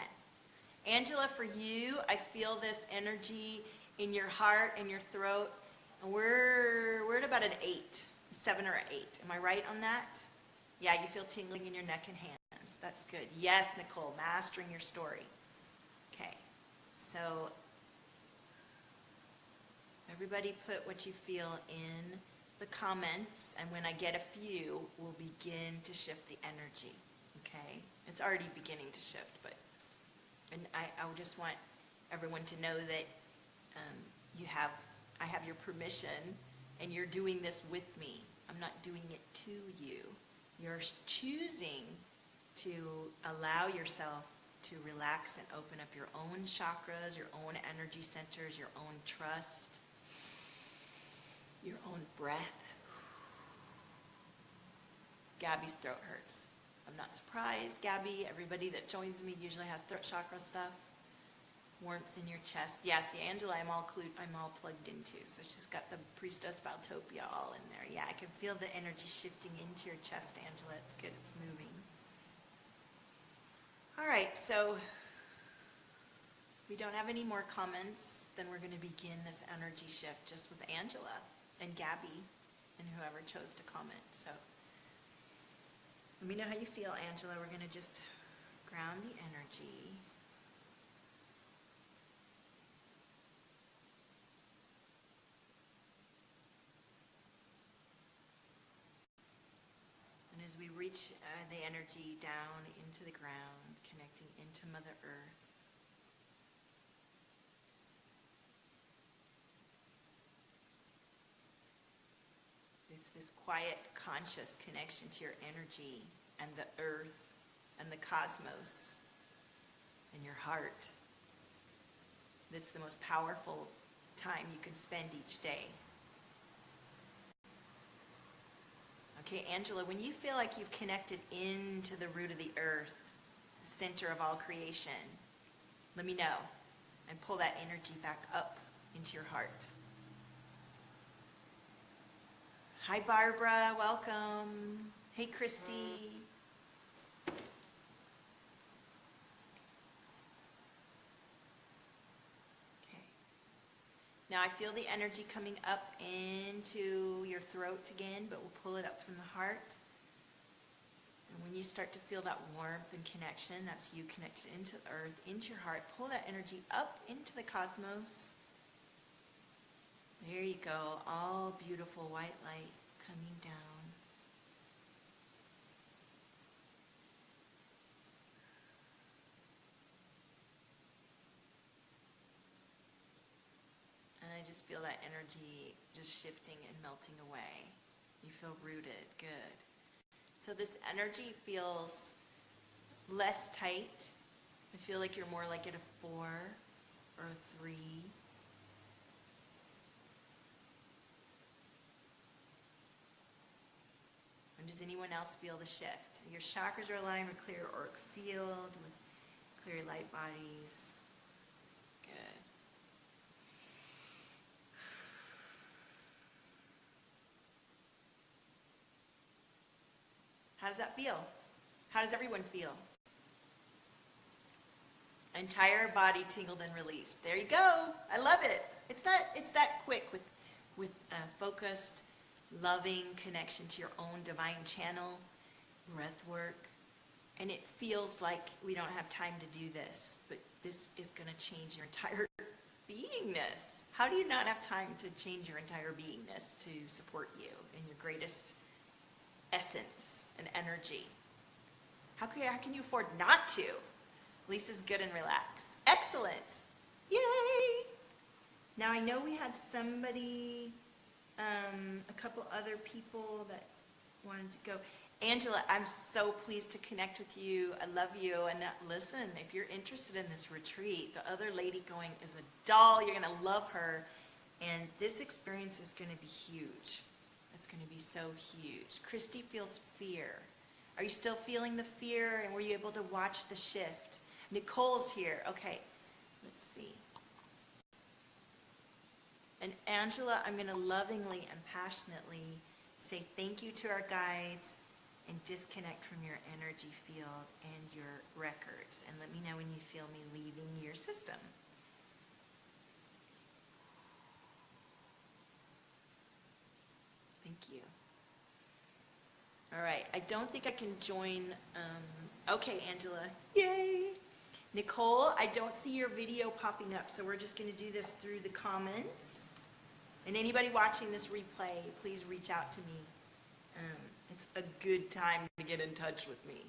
Angela, for you, I feel this energy in your heart and your throat, and we're at about an 8, 7 or 8. Am I right on that? Yeah, you feel tingling in your neck and hands. That's good. Yes, Nicole, mastering your story. Okay, so everybody put what you feel in the comments, and when I get a few, we'll begin to shift the energy, okay? It's already beginning to shift, but I just want everyone to know that I have your permission, and you're doing this with me. I'm not doing it to you. You're choosing to allow yourself to relax and open up your own chakras, your own energy centers, your own trust, your own breath. Gabby's throat hurts. I'm not surprised, Gabby. Everybody that joins me usually has throat chakra stuff. Warmth in your chest. Yeah, see, Angela, I'm all plugged into. So she's got the priestess Valtopia all in there. Yeah, I can feel the energy shifting into your chest, Angela. It's good. It's moving. All right, so we don't have any more comments. Then we're going to begin this energy shift just with Angela and Gabby and whoever chose to comment. So let me know how you feel, Angela. We're going to just ground the energy. As we reach the energy down into the ground, connecting into Mother Earth. It's this quiet, conscious connection to your energy and the earth and the cosmos and your heart. That's the most powerful time you can spend each day. Okay, Angela, when you feel like you've connected into the root of the earth, the center of all creation, let me know and pull that energy back up into your heart. Hi, Barbara, welcome. Hey, Christy. Now I feel the energy coming up into your throat again, but we'll pull it up from the heart. And when you start to feel that warmth and connection, that's you connected into the earth, into your heart. Pull that energy up into the cosmos. There you go, all beautiful white light coming down. I just feel that energy just shifting and melting away. You feel rooted, good. So this energy feels less tight. I feel like you're more like at a 4 or a 3. And does anyone else feel the shift? Your chakras are aligned with clear auric field, with clear light bodies. Good. How does that feel? How does everyone feel? Entire body tingled and released. There you go. I love it. It's that quick with focused, loving connection to your own divine channel, breath work. And it feels like we don't have time to do this, but this is going to change your entire beingness. How do you not have time to change your entire beingness to support you in your greatest essence and energy? How can you afford not to? Lisa's good and relaxed. Excellent. Yay! Now I know we had somebody, a couple other people that wanted to go. Angela, I'm so pleased to connect with you. I love you. And listen, if you're interested in this retreat, the other lady going is a doll. You're going to love her. And this experience is going to be huge. It's going to be so huge. Christy feels fear. Are you still feeling the fear? And were you able to watch the shift? Nicole's here. Okay, let's see. And Angela, I'm going to lovingly and passionately say thank you to our guides and disconnect from your energy field and your records. And let me know when you feel me leaving your system. Thank you. All right, I don't think I can join. Okay, Angela. Yay! Nicole, I don't see your video popping up, so we're just going to do this through the comments. And anybody watching this replay, please reach out to me. It's a good time to get in touch with me.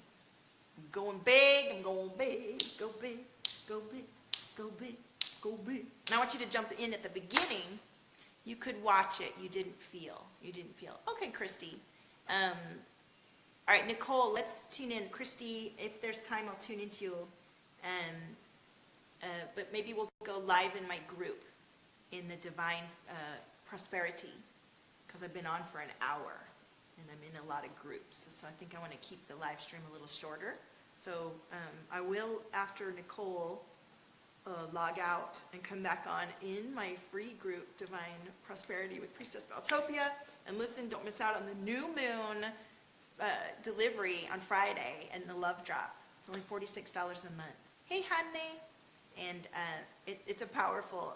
I'm going big, I'm going big, go big, go big, go big, go big. And I want you to jump in at the beginning. You could watch it, you didn't feel. Okay, Christy. All right, Nicole, let's tune in. Christy, if there's time, I'll tune into you. But maybe we'll go live in my group in the Divine Prosperity, because I've been on for an hour and I'm in a lot of groups. So I think I want to keep the live stream a little shorter. So I will, after Nicole, log out and come back on in my free group, Divine Prosperity with Priestess Valtopia, and listen. Don't miss out on the new moon delivery on Friday and the love drop. It's only $46 a month. Hey, honey. And it's a powerful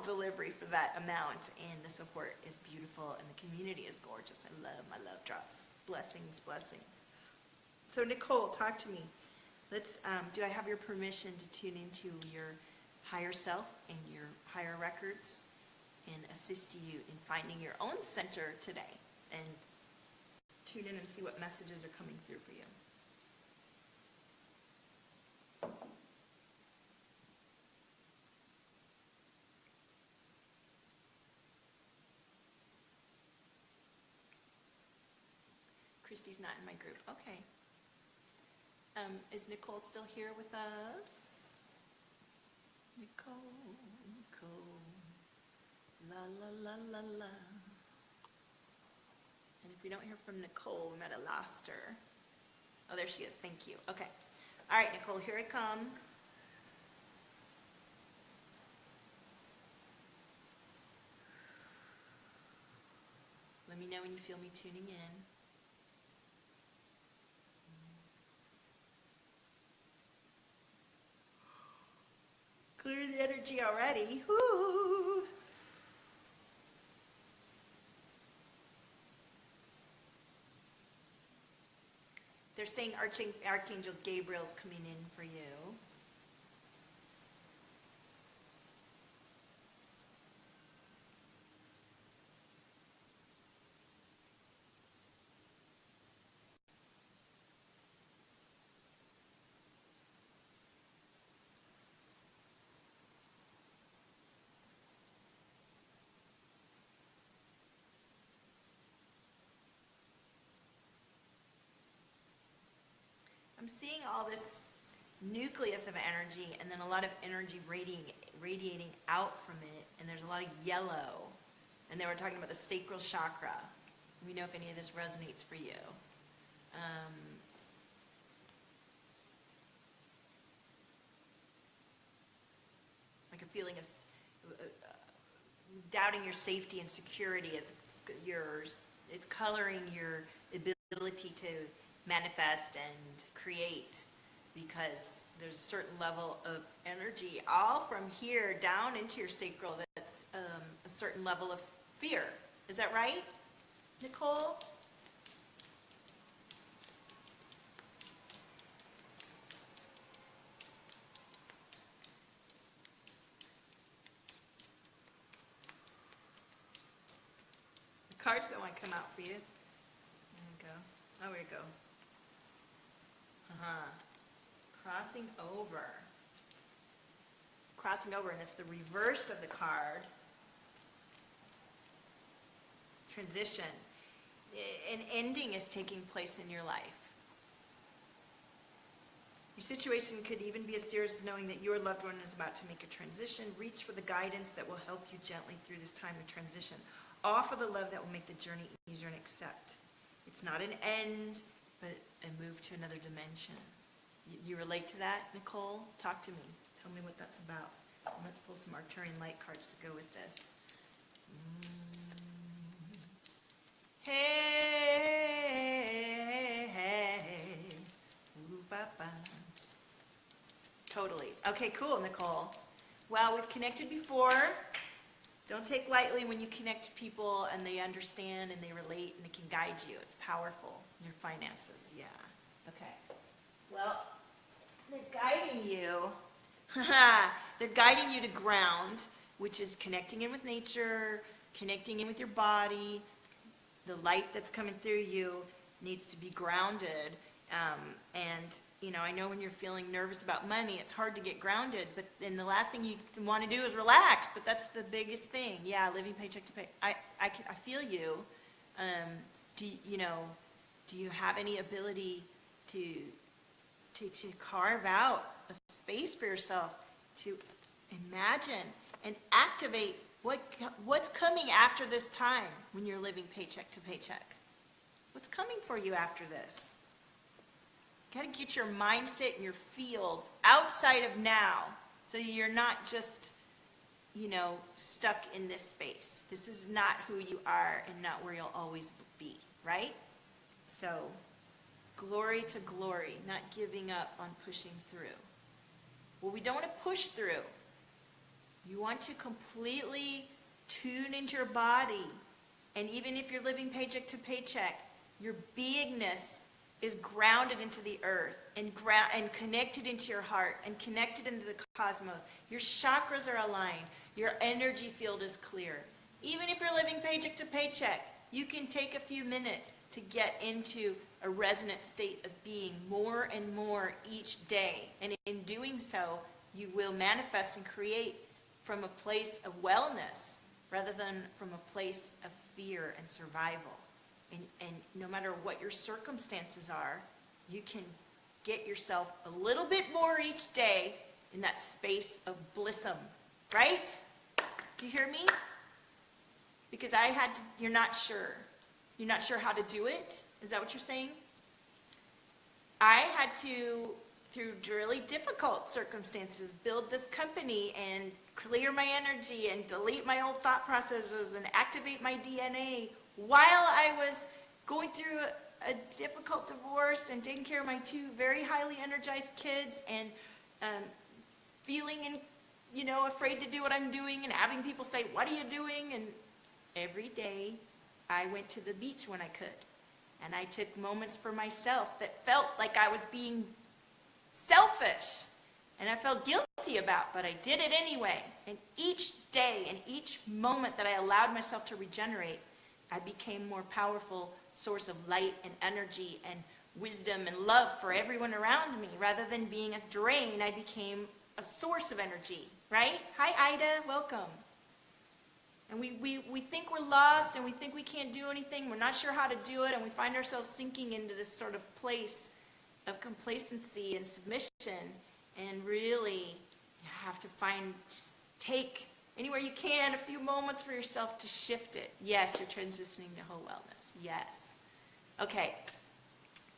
delivery for that amount, and the support is beautiful, and the community is gorgeous. I love my love drops. Blessings, blessings. So Nicole, talk to me. Let's. Do I have your permission to tune into your higher self and your higher records, and assist you in finding your own center today, and tune in and see what messages are coming through for you? Christy's not in my group. Okay. Is Nicole still here with us? Nicole. La, la, la, la, la. And if we don't hear from Nicole, we might have lost her. Oh, there she is. Thank you. Okay. All right, Nicole, here I come. Let me know when you feel me tuning in. Clear the energy already. Woo! They're saying Archangel Gabriel's coming in for you. I'm seeing all this nucleus of energy, and then a lot of energy radiating out from it, and there's a lot of yellow. And they were talking about the sacral chakra. Let me know if any of this resonates for you. Like a feeling of doubting your safety and security is yours. It's coloring your ability to manifest and create, because there's a certain level of energy all from here down into your sacral that's a certain level of fear. Is that right, Nicole? The cards don't want to come out for you. There we go. Oh, there we go. Crossing over. Crossing over, and it's the reverse of the card. Transition. An ending is taking place in your life. Your situation could even be as serious as knowing that your loved one is about to make a transition. Reach for the guidance that will help you gently through this time of transition. Offer the love that will make the journey easier, and accept. It's not an end, but a move to another dimension. You relate to that, Nicole? Talk to me. Tell me what that's about. And let's pull some Arcturian light cards to go with this. Hey. Ooh, ba-ba. Totally. Okay, cool, Nicole. Well, we've connected before. Don't take lightly when you connect to people and they understand and they relate and they can guide you. It's powerful. Your finances, yeah. Okay. Well, they're guiding you. They're guiding you to ground, which is connecting in with nature, connecting in with your body. The light that's coming through you needs to be grounded. And, you know, I know when you're feeling nervous about money, it's hard to get grounded, but then the last thing you want to do is relax, but that's the biggest thing. Yeah, living paycheck to pay. I feel you. Do you have any ability to carve out a space for yourself to imagine and activate what's coming after this time when you're living paycheck to paycheck? What's coming for you after this? You got to get your mindset and your feels outside of now So you're not just, stuck in this space. This is not who you are and not where you'll always be, right? So glory to glory, not giving up on pushing through. Well, we don't want to push through. You want to completely tune into your body. And even if you're living paycheck to paycheck, your beingness is grounded into the earth and connected into your heart and connected into the cosmos. Your chakras are aligned. Your energy field is clear. Even if you're living paycheck to paycheck, you can take a few minutes to get into a resonant state of being more and more each day. And in doing so, you will manifest and create from a place of wellness rather than from a place of fear and survival. And no matter what your circumstances are, you can get yourself a little bit more each day in that space of blissum, right? Do you hear me? Because you're not sure. You're not sure how to do it? Is that what you're saying? I had to, through really difficult circumstances, build this company and clear my energy and delete my old thought processes and activate my DNA while I was going through a difficult divorce and taking care of my two very highly energized kids and feeling afraid to do what I'm doing and having people say, "What are you doing?" And every day I went to the beach when I could. And I took moments for myself that felt like I was being selfish and I felt guilty about, but I did it anyway. And each day and each moment that I allowed myself to regenerate, I became more powerful source of light and energy and wisdom and love for everyone around me. Rather than being a drain, I became a source of energy, right? Hi, Ida, welcome. And we think we're lost and we think we can't do anything. We're not sure how to do it, and we find ourselves sinking into this sort of place of complacency and submission. And really, you have to take anywhere you can a few moments for yourself to shift it. Yes, you're transitioning to whole wellness. Yes. Okay.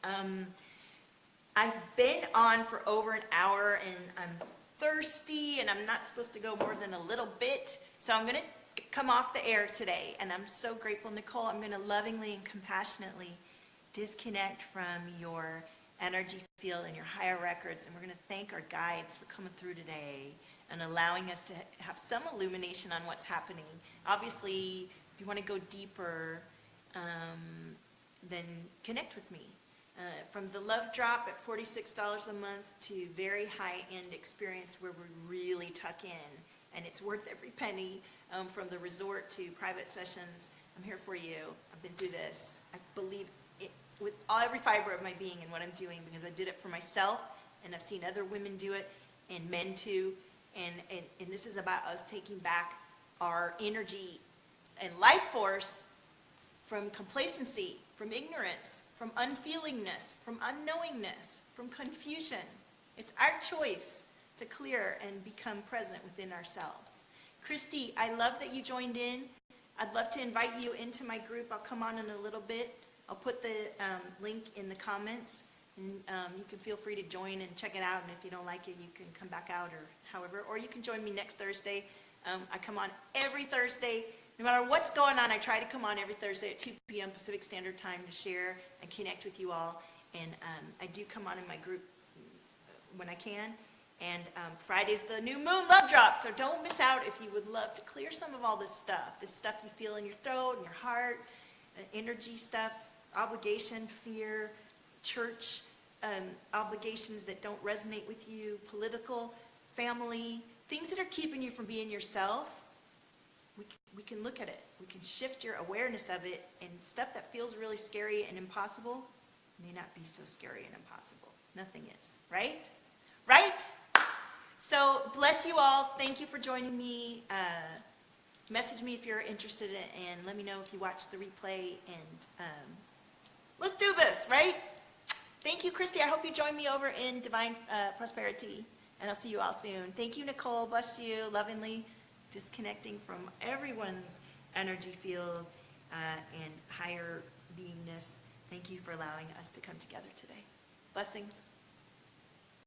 I've been on for over an hour, and I'm thirsty, and I'm not supposed to go more than a little bit. So I'm going to come off the air today, and I'm so grateful. Nicole, I'm going to lovingly and compassionately disconnect from your energy field and your higher records, and we're going to thank our guides for coming through today and allowing us to have some illumination on what's happening. Obviously, if you want to go deeper, then connect with me. From the love drop at $46 a month to very high-end experience where we really tuck in, and it's worth every penny. From the resort to private sessions, I'm here for you. I've been through this. I believe it with every fiber of my being in what I'm doing, because I did it for myself, and I've seen other women do it, and men too. And this is about us taking back our energy and life force from complacency, from ignorance, from unfeelingness, from unknowingness, from confusion. It's our choice to clear and become present within ourselves. Christy, I love that you joined in. I'd love to invite you into my group. I'll come on in a little bit. I'll put the link in the comments, and you can feel free to join and check it out. And if you don't like it, you can come back out or however. Or you can join me next Thursday. I come on every Thursday. No matter what's going on, I try to come on every Thursday at 2 p.m. Pacific Standard Time to share and connect with you all. And I do come on in my group when I can. And Friday's the new moon love drop, so don't miss out if you would love to clear some of all this stuff you feel in your throat and your heart, energy stuff, obligation, fear, church obligations that don't resonate with you, political, family, things that are keeping you from being yourself. We can look at it. We can shift your awareness of it, and stuff that feels really scary and impossible may not be so scary and impossible. Nothing is, right? Right? So bless you all. Thank you for joining me. Message me if you're interested, and let me know if you watch the replay, and let's do this, right? Thank you, Christy. I hope you join me over in Divine Prosperity, and I'll see you all soon. Thank you, Nicole. Bless you. Lovingly disconnecting from everyone's energy field and higher beingness. Thank you for allowing us to come together today. Blessings.